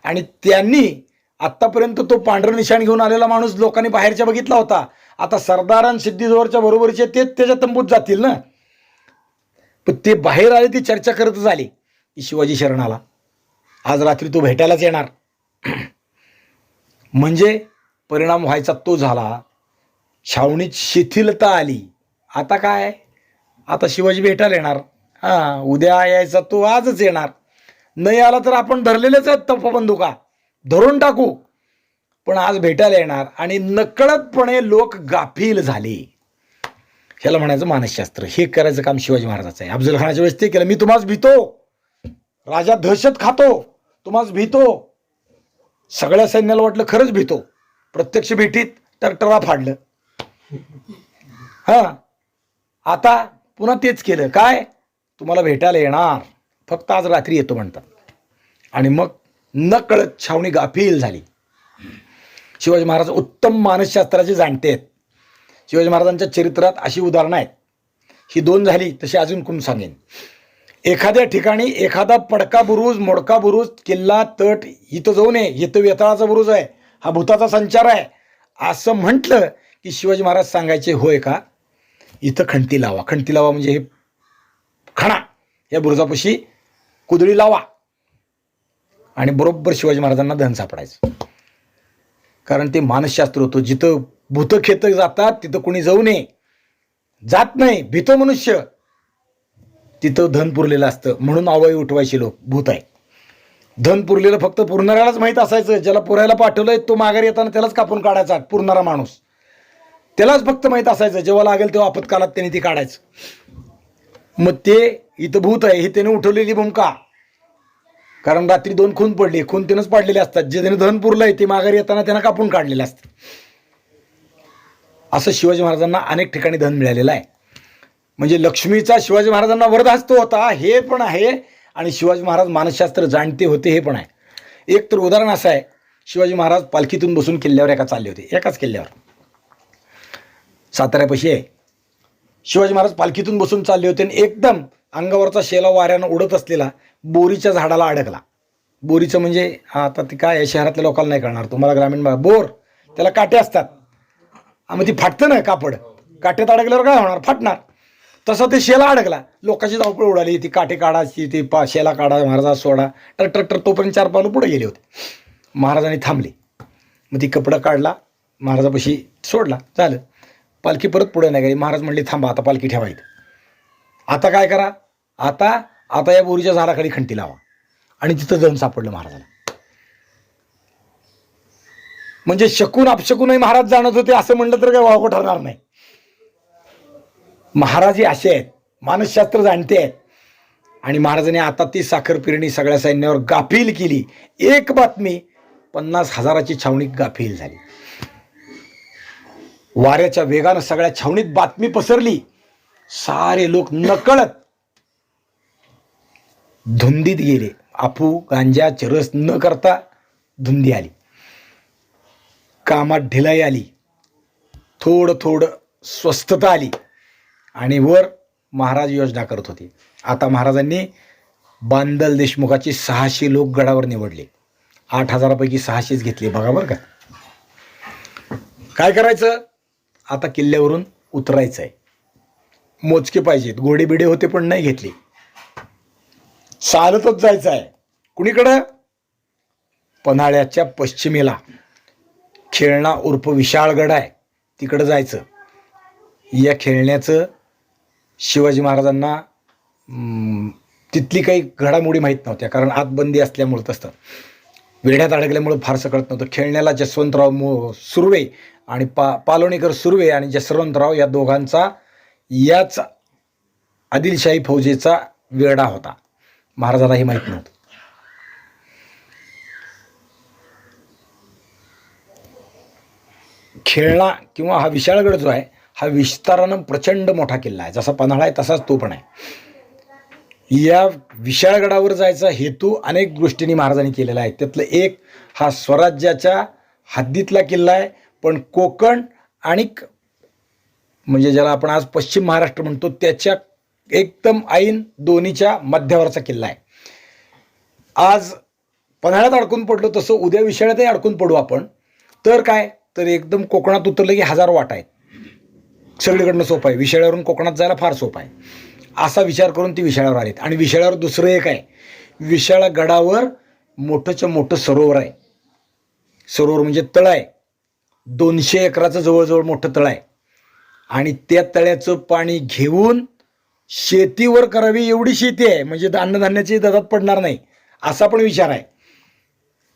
आणि त्यांनी आत्तापर्यंत तो पांढरं निशाण घेऊन आलेला माणूस लोकांनी बाहेरच्या बघितला होता. आता सरदार आणि सिद्दी जोहरच्या बरोबरचे ते त्याच्या तंबूत जातील ना. पण ते बाहेर आले, ती चर्चा करतच आली की शिवाजी शरण आला, आज रात्री तो भेटायलाच येणार. म्हणजे परिणाम व्हायचा तो झाला, छावणीत शिथिलता आली. आता काय, आता शिवाजी भेटायला येणार. हां, उद्या यायचा तो आजच येणार. नाही आला तर आपण धरलेलेच आहेत तपबंदुका, धरून टाकू, पण आज भेटायला येणार. आणि नकळतपणे लोक गाफील झाले. ह्याला म्हणायचं मानसशास्त्र. हे करायचं काम शिवाजी महाराजाचं आहे. अफजल खानाच्या वेळेस ते केलं. मी तुम्हाच भीतो, राजा दहशत खातो, तुम्हाच भीतो. सगळ्या सैन्याला वाटलं खरंच भीतो. प्रत्यक्ष भेटीत टरटरा फाडलं. हां, आता पुन्हा तेच केलं. काय, तुम्हाला भेटायला येणार, फक्त आज रात्री येतो म्हणतात. आणि मग नकळत छावणी गाफील झाली. शिवाजी महाराज उत्तम मानसशास्त्राचे जाणते आहेत. शिवाजी महाराजांच्या चरित्रात अशी उदाहरणं आहेत. ही दोन झाली, तशी अजून कोण सांगेन. एखाद्या ठिकाणी एखादा पडका बुरुज, मोडका बुरुज, किल्ला, तट, इथं जाऊ नये, इथं वेताळाचा बुरुज आहे, हा भूताचा संचार आहे, असं म्हटलं की शिवाजी महाराज सांगायचे, होय का, इथं खंती लावा. खंती लावा म्हणजे हे खणा, या बुरुजापाशी कुदळी लावा. आणि बरोबर शिवाजी महाराजांना धन सापडायचं. कारण ते मानसशास्त्र होतं. जिथं भूतखेत जातात तिथं कोणी जाऊ नये, जात नाही, भीतो मनुष्य, तिथं धन पुरलेलं असतं. म्हणून आवई उठवायचे लोक, भूत आहे. धन पुरलेलं फक्त पुरणाऱ्यालाच माहीत असायचं. ज्याला पुरायला पाठवलंय तो माघारी येताना त्यालाच कापून काढायचा. पुरणारा माणूस, त्यालाच फक्त माहीत असायचं. जेव्हा लागेल तेव्हा आपत्कालात त्याने ती काढायचं. मग ते इथं भूत आहे ही त्याने उठवलेली भूमिका. कारण रात्री 2 खून पडले, खून त्यानंच पाडलेले असतात. जे त्याने धन पुरलंय ते माघारी येताना त्यांना कापून काढलेलं असतं. असं शिवाजी महाराजांना अनेक ठिकाणी धन मिळालेलं आहे. म्हणजे लक्ष्मीचा शिवाजी महाराजांना वरदहस्त होता हे पण आहे, आणि शिवाजी महाराज मानसशास्त्र जाणते होते हे पण आहे. एक तर उदाहरण असं आहे, शिवाजी महाराज पालखीतून बसून किल्ल्यावर एका चालले होते. एकाच किल्ल्यावर, साताऱ्यापाशी आहे. शिवाजी महाराज पालखीतून बसून चालले होते आणि एकदम अंगावरचा शेला वाऱ्यानं उडत असलेला बोरीच्या झाडाला अडकला. बोरीचं म्हणजे आता ती काय शहरातल्या लोकांना नाही कळणार, तुम्हाला ग्रामीण भाग, बोर, त्याला काटे असतात. मग ती फाटतं ना कापड, काट्यात अडकल्यावर काय होणार, फाटणार. तसं ते शेला अडकला. लोकांची धावपळ उडाली, ती काटे काढायची, ती शेला काढा, महाराजा सोडा, ट्रॅक्टर. तोपर्यंत 4 पावलं पुढे गेले होते. महाराजांनी थांबले. मग ती कपडा काढला, महाराजापाशी सोडला, झालं. पालखी परत पुढे नाही गेली. महाराज म्हणले, थांबा, आता पालखी ठेवायची. आता काय करा, आता या बोरीच्या झाडाखाली खंती लावा. आणि तिथं धन सापडलं महाराजाला. म्हणजे शकून अपशकूनही महाराज जाणत होते असं म्हणलं तर काही वावगं ठरणार नाही. महाराज हे असे आहेत, मानसशास्त्र जाणते आहेत. आणि महाराजांनी आता ती साखर पेरणी सगळ्या सैन्यावर गाफील केली. एक बातमी, 50,000ची छावणी गाफील झाली. वाऱ्याच्या वेगानं सगळ्या छावणीत बातमी पसरली. सारे लोक नकळत धुंदीत गेले. अफू, गांजा, चरस न करता धुंदी आली. कामात ढिलाई आली. थोडं स्वस्थता आली. आणि वर महाराज योजना करत होते. आता महाराजांनी बांदल देशमुखाची 600 लोक गडावर निवडले. 8,000पैकी 600च घेतले. बघा बरं का. काय करायचं, आता किल्ल्यावरून उतरायचं आहे. मोजके पाहिजेत. घोडे बिडे होते पण नाही घेतले. चालतच जायचं आहे. कुणीकडं? पन्हाळ्याच्या पश्चिमेला खेळणा उर्फ विशाळगड आहे, तिकडं जायचं. या खेळण्याचं शिवाजी महाराजांना तिथली काही घडामोडी माहीत नव्हत्या, कारण आतबंदी असल्यामुळं तसं वेढ्यात अडकल्यामुळं फारसं कळत नव्हतं. खेळण्याला जसवंतराव सुर्वे आणि पालोणीकर सुर्वे आणि जसवंतराव या दोघांचा याच आदिलशाही फौजेचा वेढा होता. महाराजांना हे माहीत नव्हतं. खेळणा किंवा हा विशाळगड जो आहे हा विस्तारानं प्रचंड मोठा किल्ला आहे. जसा पन्हाळा आहे तसाच तो पण आहे. या विशाळगडावर जायचा हेतू अनेक गोष्टींनी महाराजांनी केलेला आहे. त्यातलं एक हा स्वराज्याच्या हद्दीतला किल्ला आहे, पण कोकण आणि म्हणजे ज्याला आपण आज पश्चिम महाराष्ट्र म्हणतो त्याच्या एकदम ऐन दोन्हीच्या मध्यावरचा किल्ला आहे. आज पन्हाळ्यात अडकून पडलो तसं उद्या विशाळातही अडकून पडू आपण. तर काय, तर एकदम कोकणात उतरलं की 1000 वाट आहेत, सगळीकडनं सोपं आहे. विशाळ्यावरून कोकणात जायला फार सोपं आहे. असा विचार करून ती विशाळ्यावर आलीत. आणि विशाळ्यावर दुसरं एक आहे, विशाळा गडावर मोठंच्या मोठं सरोवर आहे. सरोवर म्हणजे तळ आहे, 200 एकराचं जवळजवळ मोठं तळ आहे. आणि त्या तळ्याचं पाणी घेऊन शेतीवर करावी एवढी शेती आहे, म्हणजे अन्नधान्याची ददात पडणार नाही असा पण विचार आहे.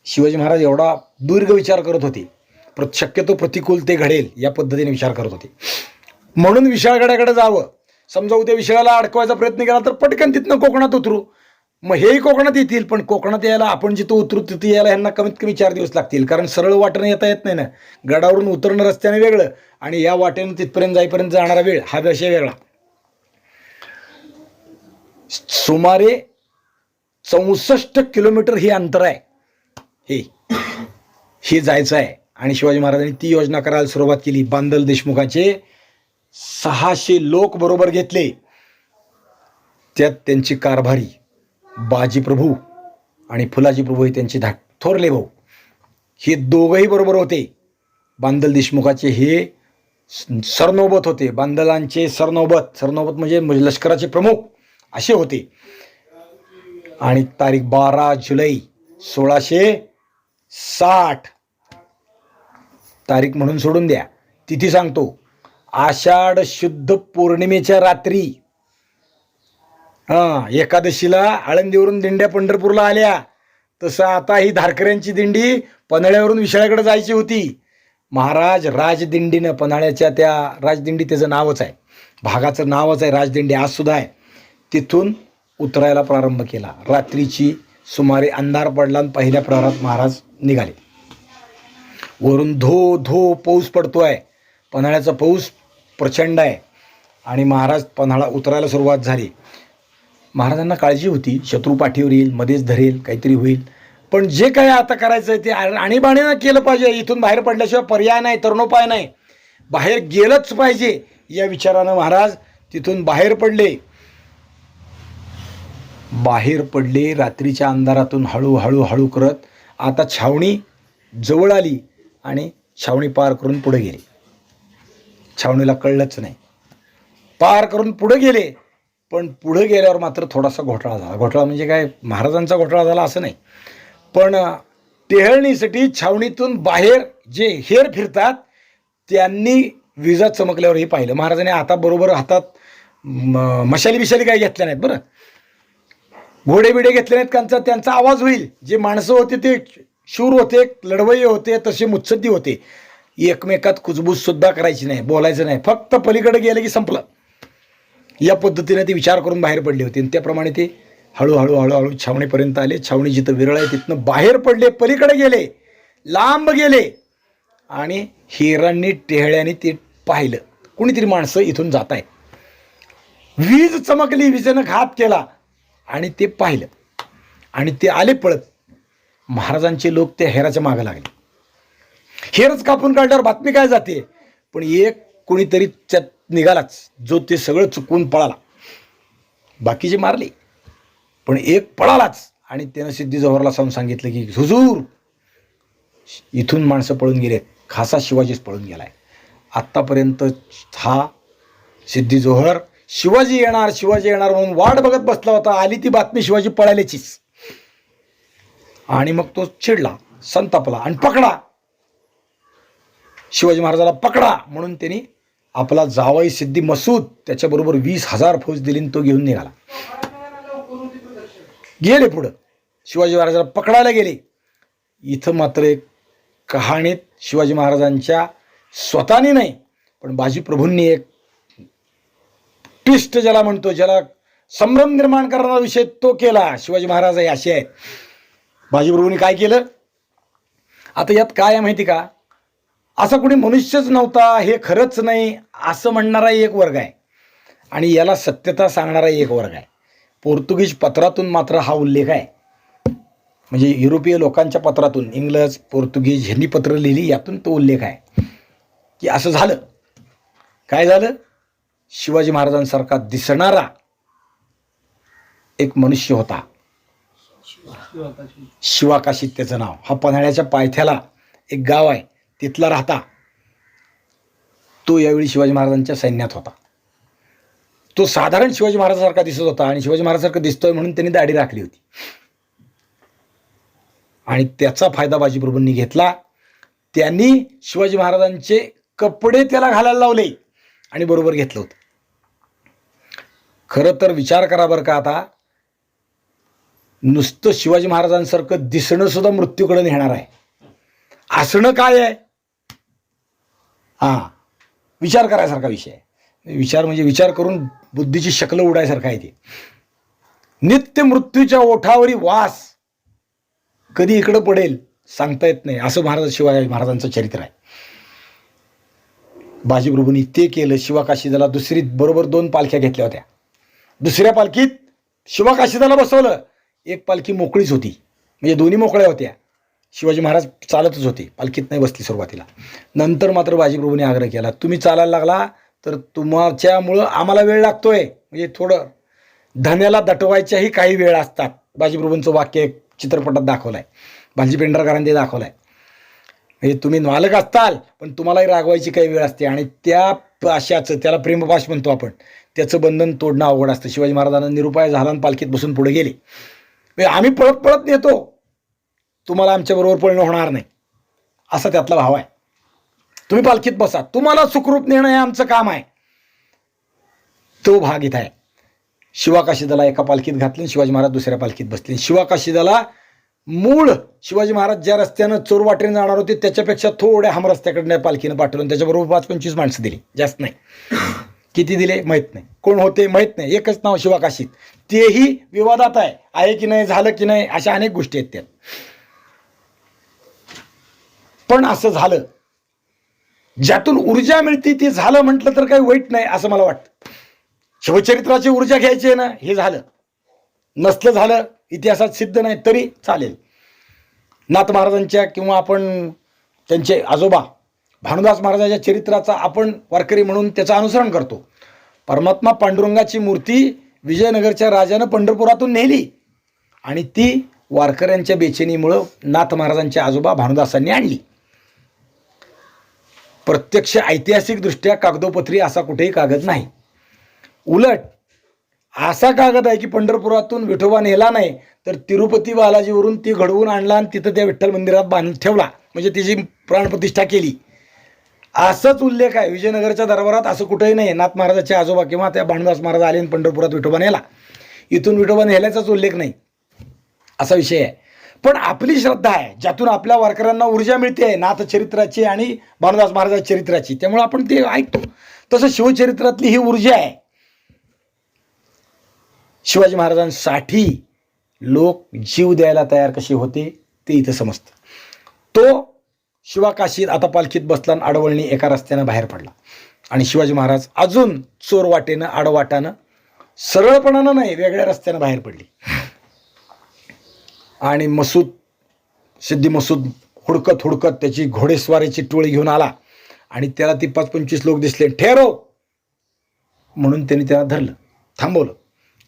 शिवाजी महाराज एवढा दीर्घ विचार करत होते. शक्यतो प्रतिकूल ते घडेल या पद्धतीने विचार करत होते. म्हणून विशाळगडाकडे जावं. समजा उद्या विशाळाला अडकवायचा प्रयत्न केला तर पटकन तिथनं कोकणात उतरू. मग हेही कोकणात येतील, पण कोकणात यायला आपण जिथं उतरू तिथे यायला ह्यांना कमीत कमी 4 दिवस लागतील, कारण सरळ वाटेनं येता येत नाही ना. गडावरून उतरणं रस्त्याने वेगळं आणि या वाटेनं तिथपर्यंत जाईपर्यंत जाणारा वेळ हा विषय वेगळा. सुमारे 64 किलोमीटर हे अंतर आहे, हे जायचं आहे. आणि शिवाजी महाराजांनी ती योजना करायला सुरुवात केली. बांदल देशमुखाचे 600 लोक बरोबर घेतले. त्यात त्यांची कारभारी बाजीप्रभू आणि फुलाजीप्रभू हे त्यांचे थोरले भाऊ, हे दोघंही बरोबर होते. बांदल देशमुखाचे हे सरनौबत होते, बांदलांचे सरनौबत म्हणजे लष्कराचे प्रमुख असे होते. आणि तारीख 12 जुलै 1660 तारीख म्हणून सोडून द्या, तिथी सांगतो. आषाढ शुद्ध पौर्णिमेच्या रात्री एकादशीला आळंदीवरून दिंड्या पंढरपूरला आल्या, तसं आता ही धारकऱ्यांची दिंडी पन्हाळ्यावरून विशाळ्याकडे जायची होती. महाराज राजदिंडीनं, पन्हाळ्याच्या त्या राजदिंडी त्याचं नावच आहे, भागाचं नावच आहे राजदिंडी, आज सुद्धा आहे, तिथून उतरायला प्रारंभ केला. रात्रीची सुमारे अंधार पडला आणि पहिल्या प्रहरात महाराज निघाले. वरून धो धो पाऊस पडतो आहे, पन्हाळ्याचा पाऊस प्रचंड आहे. आणि महाराज पन्हाळा उतरायला सुरुवात झाली. महाराजांना काळजी होती, शत्रू पाठीवर येईल, मध्येच धरेल, काहीतरी होईल. पण जे काय आता करायचं आहे ते आणीबाणीनं केलं पाहिजे. इथून बाहेर पडल्याशिवाय पर्याय नाही, तरुणोपाय नाही, बाहेर गेलंच पाहिजे या विचारानं महाराज तिथून बाहेर पडले. रात्रीच्या अंधारातून हळूहळू करत आता छावणी जवळ आली आणि छावणी पार करून पुढे गेले. छावणीला कळलंच नाही, पार करून पुढे गेले. पण पुढे गेल्यावर मात्र थोडासा घोटाळा झाला. घोटाळा म्हणजे काय, महाराजांचा घोटाळा झाला असं नाही, पण टेहळणीसाठी छावणीतून बाहेर जे हेर फिरतात त्यांनी विजा चमकल्यावर हे पाहिलं. महाराजांनी आता बरोबर हातात मशाली बिशाली काही घेतल्या नाहीत, बरं घोडे बिडे घेतले नाहीत, त्यांचा आवाज होईल. जे माणसं होते ते शूर होते, लढवय्ये होते, तसे मुत्सद्दी होते. एकमेकात कुजबूज सुद्धा करायची नाही, बोलायचं नाही, फक्त पलीकडे गेलं की संपलं. या पद्धतीने ते विचार करून बाहेर पडले होते. आणि त्याप्रमाणे ते हळूहळू छावणीपर्यंत आले. छावणी जिथं विरळ आहे तिथनं बाहेर पडले, पलीकडे गेले, लांब गेले. आणि हेरांनी टेहळ्याने ते पाहिलं, कुणीतरी माणसं इथून जात आहे. वीज चमकली, विजेनं घात केला आणि ते पाहिलं आणि ते आले पळत. महाराजांचे लोक त्या हेराच्या मागे लागले. हेरच कापून काढल्यावर बातमी काय जाते, पण एक कोणीतरी त्यात निघालाच, जो ते सगळं चुकवून पळाला. बाकीचे मारले पण एक पळालाच. आणि त्यानं सिद्धी जोहरला जाऊन सांगितलं की हुजूर, इथून माणसं पळून गेलेत, खासा शिवाजीच पळून गेलाय. आत्तापर्यंत हा सिद्धी जोहर शिवाजी येणार शिवाजी येणार म्हणून वाट बघत बसला होता. आली ती बातमी शिवाजी पळाल्याचीच. आणि मग तो चिडला, संतापला आणि पकडा, शिवाजी महाराजाला पकडा म्हणून त्यांनी आपला जावई सिद्धी मसूद त्याच्याबरोबर 20,000 फौज दिली आणि तो घेऊन निघाला. गेले पुढं, शिवाजी महाराजाला पकडायला गेले. इथं मात्र एक कहाणीत शिवाजी महाराजांच्या स्वतःने नाही पण बाजीप्रभूंनी एक ट्विस्ट ज्याला म्हणतो, ज्याला संभ्रम निर्माण करणारा विषय तो केला. शिवाजी महाराज असे आहेत. बाजीप्रभूंनी काय केलं, आता यात काय आहे माहिती का, असा कुणी मनुष्यच नव्हता, हे खरंच नाही असं म्हणणारा एक वर्ग आहे आणि याला सत्यता सांगणारा एक वर्ग आहे. पोर्तुगीज पत्रातून मात्र हा उल्लेख आहे, म्हणजे युरोपीय लोकांच्या पत्रातून, इंग्रज पोर्तुगीज ह्यांनी पत्र लिहिली, यातून तो उल्लेख आहे की असं झालं. काय झालं, शिवाजी महाराजांसारखा दिसणारा एक मनुष्य होता, शिवाकाशीत त्याचं नाव. हा पन्हाळ्याच्या पायथ्याला एक गाव आहे, तिथला राहता. तो यावेळी शिवाजी महाराजांच्या सैन्यात होता. तो साधारण शिवाजी महाराजांसारखा दिसत होता आणि शिवाजी महाराजांसारखा दिसतोय म्हणून त्यांनी दाढी राखली होती आणि त्याचा फायदा बाजीप्रभूंनी घेतला. त्यांनी शिवाजी महाराजांचे कपडे त्याला घालायला लावले आणि बरोबर घेतलं होतं. खरं तर विचार करा बरं का, आता नुसतं शिवाजी महाराजांसारखं दिसणं सुद्धा मृत्यूकडे नेणार आहे. असणं काय आहे, हा विचार करायसारखा विषय आहे. विचार म्हणजे विचार करून बुद्धीची शकलं उडायसारखं आहे ते. नित्य मृत्यूच्या ओठावरी वास, कधी इकडं पडेल सांगता येत नाही, असं शिवाजी महाराजांचं चरित्र आहे. बाजीप्रभूंनी ते केलं. शिवाकाशीदाला दुसरी बरोबर 2 पालख्या घेतल्या होत्या. दुसऱ्या पालखीत शिवाकाशीदाला बसवलं. एक पालखी मोकळीच होती, म्हणजे दोन्ही मोकळ्या होत्या. शिवाजी महाराज चालतच होते, पालखीत नाही बसली सुरुवातीला. नंतर मात्र बाजीप्रभूंनी आग्रह केला, तुम्ही चालायला लागला तर तुमच्यामुळं आम्हाला वेळ लागतोय, म्हणजे थोडं धन्याला दटवायच्याही काही वेळ असतात. बाजीप्रभूंचं वाक्य एक चित्रपटात दाखवलं आहे, भालजी पेंढारकरांनी दाखवलं आहे. म्हणजे तुम्ही मालक असताल पण तुम्हालाही रागवायची काही वेळ असते आणि त्या पाशाचं, त्याला प्रेमपाश म्हणतो आपण, त्याचं बंधन तोडणं अवघड असतं. शिवाजी महाराजांना निरुपाय झाला आणि पालखीत बसून पुढे गेले. आम्ही पळत पळत नेतो, तुम्हाला आमच्याबरोबर पळणं होणार नाही, असा त्यातला भाव आहे. तुम्ही पालखीत बसा, तुम्हाला सुखरूप नेणं हे आमचं काम आहे. तो भाग इथं आहे. शिवाकाशीदाला एका पालखीत घातलं, शिवाजी महाराज दुसऱ्या पालखीत बसले. शिवाकाशीदाला मूळ शिवाजी महाराज ज्या रस्त्यानं चोरवाटेने जाणार होते त्याच्यापेक्षा थोड्या हम रस्त्याकडनं पालखीनं पाठवलं. त्याच्याबरोबर 5-25 माणसं दिली, जास्त नाही. किती दिले माहीत नाही, कोण होते माहीत नाही. एकच नाव शिवाकाशीत, तेही विवादात आहे की नाही, झालं की नाही, अशा अनेक गोष्टी आहेत त्यात. पण असं झालं, ज्यातून ऊर्जा मिळते ते झालं म्हटलं तर काही वाईट नाही असं मला वाटतं. शिवचरित्राची ऊर्जा घ्यायची आहे ना, हे झालं. नसलं झालं, इतिहासात सिद्ध नाही तरी चालेल. नाथ महाराजांच्या किंवा आपण त्यांचे आजोबा भानुदास महाराजांच्या चरित्राचा आपण वारकरी म्हणून त्याचं अनुसरण करतो. परमात्मा पांडुरंगाची मूर्ती विजयनगरच्या राजानं पंढरपुरातून नेली आणि ती वारकऱ्यांच्या बेचेनीमुळं नाथ महाराजांच्या आजोबा भानुदासांनी आणली. प्रत्यक्ष ऐतिहासिकदृष्ट्या कागदोपत्री असा कुठेही कागद नाही. उलट असा कागद आहे की पंढरपुरातून विठोबा नेला नाही तर तिरुपती बालाजीवरून ती घडवून आणला आणि तिथं त्या विठ्ठल मंदिरात बांधून ठेवला, म्हणजे तिची प्राणप्रतिष्ठा केली, असंच उल्लेख आहे. विजयनगरच्या दरबारात असं कुठेही नाही नाथ महाराजाचे आजोबा किंवा त्या भानुदास महाराज आले आणि पंढरपुरात विठोबा नेला, इथून विठोबा नेल्याचाच उल्लेख नाही, असा विषय आहे. पण आपली श्रद्धा आहे ज्यातून आपल्या वारकऱ्यांना ऊर्जा मिळते आहे, नाथ चरित्राची आणि भानुदास महाराजांच्या चरित्राची, त्यामुळे आपण ते ऐकतो. तसं शिवचरित्रातली ही ऊर्जा आहे. शिवाजी महाराजांसाठी लोक जीव द्यायला तयार कसे होते ते इथं समजतं. तो शिवाकाशीत आता पालखीत बसला आणि आडवळणी एका रस्त्यानं बाहेर पडला आणि शिवाजी महाराज अजून चोरवाटेनं आडवाटानं, सरळपणानं नाही, वेगळ्या रस्त्यानं बाहेर पडली. आणि सिद्धी मसूद हुडकत हुडकत त्याची घोडेस्वारीची टोळी घेऊन आला आणि त्याला ती 5-25 लोक दिसले. ठेरो म्हणून त्यांनी त्याला धरलं, थांबवलं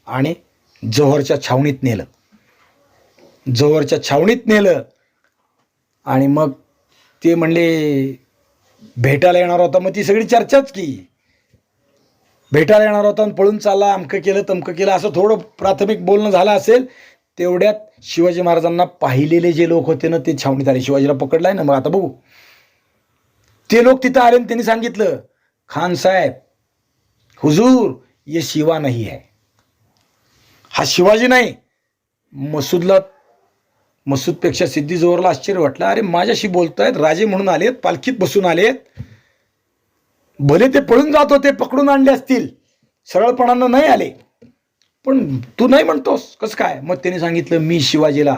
आणि जव्हारच्या छावणीत नेलं. जव्हारच्या छावणीत नेलं आणि मग ते म्हणले भेटायला येणार होता. मग ती सगळी चर्चाच की भेटायला येणार होता आणि पळून चालला, अमकं केलं तमकं केलं, असं थोडं प्राथमिक बोलणं झालं असेल. तेवढ्यात शिवाजी महाराजांना पाहिलेले जे लोक होते ना ते छावणीत आले. शिवाजीला पकडलाय ना, मग आता बघू. ते लोक तिथं आले आणि त्यांनी सांगितलं, खान साहेब हुजूर ये शिवा नाही है, हा शिवाजी नाही. मसूदपेक्षा सिद्धी जोहरला आश्चर्य वाटलं. अरे माझ्याशी बोलतायत, राजे म्हणून आलेत, पालखीत बसून आलेत, भले ते पळून जात होते, पकडून आणले असतील, सरळपणानं नाही आले, पण तू नाही म्हणतोस कसं काय? मग त्यांनी सांगितलं, मी शिवाजीला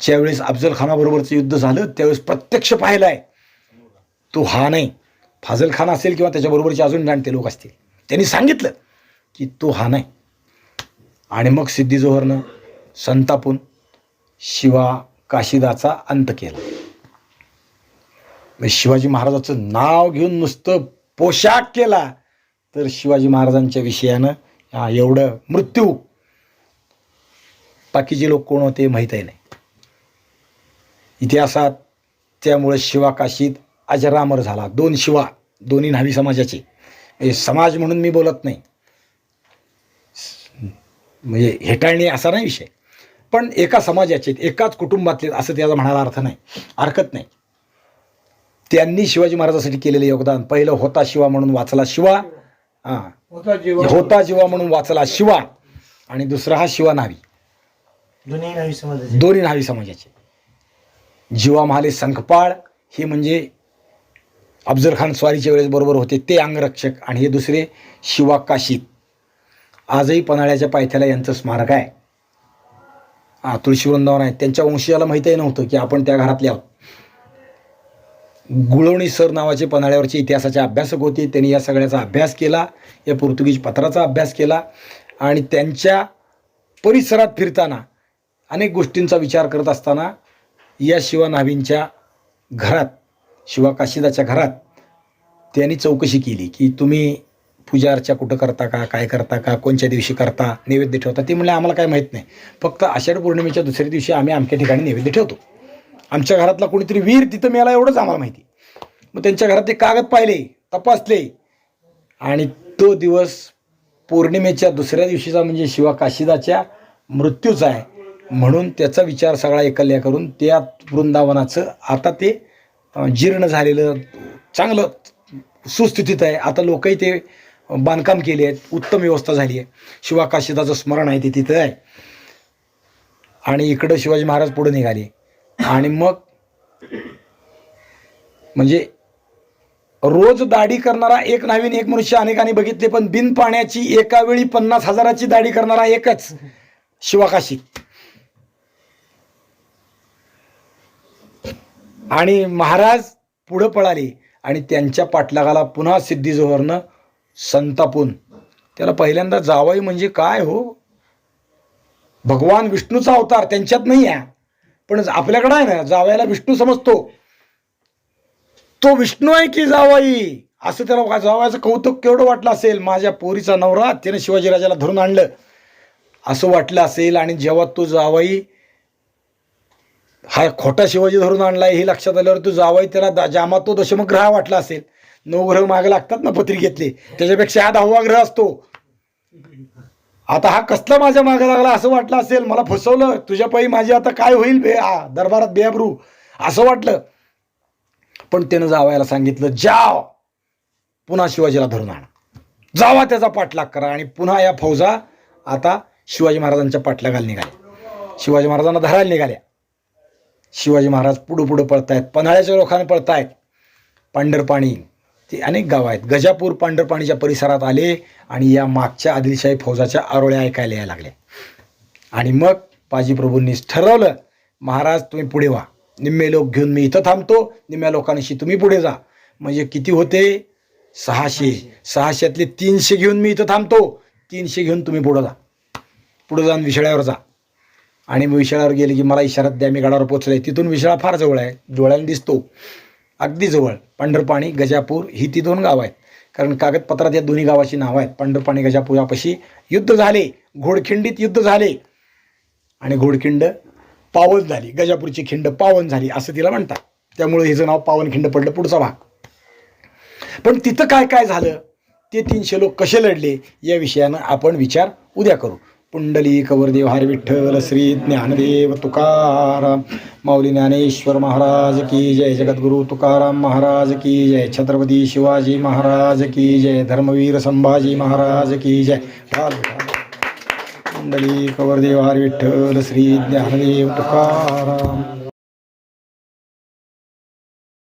ज्यावेळेस अफजल खानाबरोबरचं युद्ध झालं त्यावेळेस प्रत्यक्ष पाहिलाय. तो हा नाही, फाजल खान असेल किंवा त्याच्याबरोबरचे अजून जाणते लोक असतील, त्यांनी सांगितलं की तो हा नाही. आणि मग सिद्धी जोहरनं संतापून शिवा काशिदाचा अंत केला. शिवाजी महाराजाचं नाव घेऊन नुसतं पोशाख केला तर शिवाजी महाराजांच्या विषयानं एवढं मृत्यू. बाकीचे लोक कोण होते माहीतही नाही इतिहासात. त्यामुळे शिवा काशीद अजरामर झाला. 2 शिवा, दोन्ही न्हावी समाजाचे. हे समाज म्हणून मी बोलत नाही, म्हणजे हेटाळणी असा नाही विषय, पण एका समाजाचे, एकाच कुटुंबातले असं त्याचा म्हणायला अर्थ नाही, हरकत नाही. त्यांनी शिवाजी महाराजांसाठी केलेले योगदान, पहिलं होता शिवा म्हणून वाचला शिवा, होता जीवा म्हणून वाचला शिवा, आणि दुसरा हा शिवा न्हावी. दोन्ही न्हावी समाजाचे. जीवा महाले संखपाळ हे म्हणजे अफजल खान स्वारीच्या वेळेस बरोबर होते ते अंगरक्षक, आणि हे दुसरे शिवा काशीद. आजही पन्हाळ्याच्या पायथ्याला यांचं स्मारक आहे. तुळशी वृंदावन आहे. त्यांच्या वंशीयाला माहीतही नव्हतं की आपण त्या घरातले आहोत. गुळवणी सर नावाचे पन्हाळ्यावरचे इतिहासाचे अभ्यासक होते. त्यांनी या सगळ्याचा अभ्यास केला, या पोर्तुगीज पत्राचा अभ्यास केला, आणि त्यांच्या परिसरात फिरताना अनेक गोष्टींचा विचार करत असताना या शिवा न्हावींच्या घरात, शिवा काशिदाच्या घरात त्यांनी चौकशी केली की तुम्ही पूजा अर्चा कुठं करता का, काय करता का, कोणत्या दिवशी करता, नैवेद्य ठेवता. ते म्हणले आम्हाला काय माहीत नाही, फक्त आषाढ पौर्णिमेच्या दुसऱ्या दिवशी आम्ही अमक्या ठिकाणी नैवेद्य ठेवतो. आमच्या घरातला कोणीतरी वीर तिथं मेला एवढंच आम्हाला माहिती. मग त्यांच्या घरात ते कागद पाहिले, तपासले, आणि तो दिवस पौर्णिमेच्या दुसऱ्या दिवशीचा म्हणजे शिवा काशिदाच्या मृत्यूचा आहे म्हणून त्याचा विचार सगळा एकल्या करून त्या वृंदावनाचं आता ते जीर्ण झालेलं, चांगलं सुस्थितीत आहे. आता लोकही ते बांधकाम केले आहेत, उत्तम व्यवस्था झाली आहे. शिवा काशिदाचं स्मरण आहे ते तिथं आहे. आणि इकडं शिवाजी महाराज पुढे निघाले, आणि मग म्हणजे रोज दाढी करणारा एक नवीन एक मनुष्य अनेकांनी बघितले, पण बिन पाण्याची एका वेळी 50,000ची दाढी करणारा एकच शिवा काशीद. आणि महाराज पुढं पळाले, आणि त्यांच्या पाठलागाला पुन्हा सिद्धी जोहरनं संतापून त्याला पहिल्यांदा जावई म्हणजे काय हो, भगवान विष्णूचा अवतार त्यांच्यात नाही आहे, पण आपल्याकडे आहे ना, जावयाला विष्णू समजतो, तो विष्णू आहे की जावाई, असं त्याला जावयाचं कौतुक केवढं वाटलं असेल. माझ्या पोरीचा नवरा त्याने शिवाजीराजाला धरून आणलं असं वाटलं असेल. आणि जेव्हा तो जावाई हा खोटा शिवाजी धरून आणलाय हे लक्षात आल्यावर तो जावाई त्याला जामा तो दशमग्रह वाटला असेल. 9 ग्रह मागे लागतात ना पत्रिकेतले, त्याच्यापेक्षा हा 10वा ग्रह असतो. आता हा कसला माझ्या मागे लागला असं वाटलं असेल, मला फसवलं, तुझ्या पायी माझी आता काय होईल दरबारात बेअब्रू असं वाटलं. पण त्यानं जावयाला सांगितलं, जाव पुन्हा शिवाजीला धरून आणा, जावा त्याचा पाठलाग करा. आणि पुन्हा या फौजा आता शिवाजी महाराजांच्या पाठलागाला निघाल्या, शिवाजी महाराजांना धरायला निघाल्या. शिवाजी महाराज पुढं पळतायत, पन्हाळ्याच्या लोकांना पळतायत. पांढरपाणी ते अनेक गाव आहेत, गजापूर पांढरपाणीच्या परिसरात आले, आणि या मागच्या आदिलशाही फौजाच्या आरोळ्या ऐकायला यायला लागल्या. आणि मग बाजीप्रभूंनी ठरवलं, महाराज तुम्ही पुढे व्हा, निम्मे लोक घेऊन मी इथं थांबतो, निम्म्या लोकांशी तुम्ही पुढे जा. म्हणजे किती होते, 600. 600तले 300 घेऊन मी इथं थांबतो, 300 घेऊन तुम्ही पुढं जा, पुढं जाऊन विशाळ्यावर जा. आणि मग विशाळ्यावर गेले की मला इशारात द्या, मी गडावर पोचले. तिथून विशाळा फार जवळ आहे, डोळ्याला दिसतो, अगदी जवळ. पांढरपाणी गजापूर ही ती 2 गावं आहेत, कारण कागदपत्रात या दोन्ही गावाची नावं आहेत. पांढरपाणी गजापूर यापाशी युद्ध झाले, घोडखिंडीत युद्ध झाले, आणि घोडखिंड पावन झाली, गजापूरची खिंड पावन झाली असं तिला म्हणतात, त्यामुळे हिचं नाव पावनखिंड पडलं पुढचा भाग. पण तिथं काय काय झालं ते 300 लोक कसे लढले या विषयानं आपण विचार उद्या करू. पुंडलिक वरदेव हरी विठ्ठल श्री ज्ञानदेव तुकाराम माऊली ज्ञानेश्वर महाराज की जय. जगद्गुरु तुकाराम महाराज की जय. छत्रपती शिवाजी महाराज की जय. धर्मवीर संभाजी महाराज की जय. पुंडलिक वरदेव हरी विठ्ठल श्री ज्ञानदेव तुकाराम.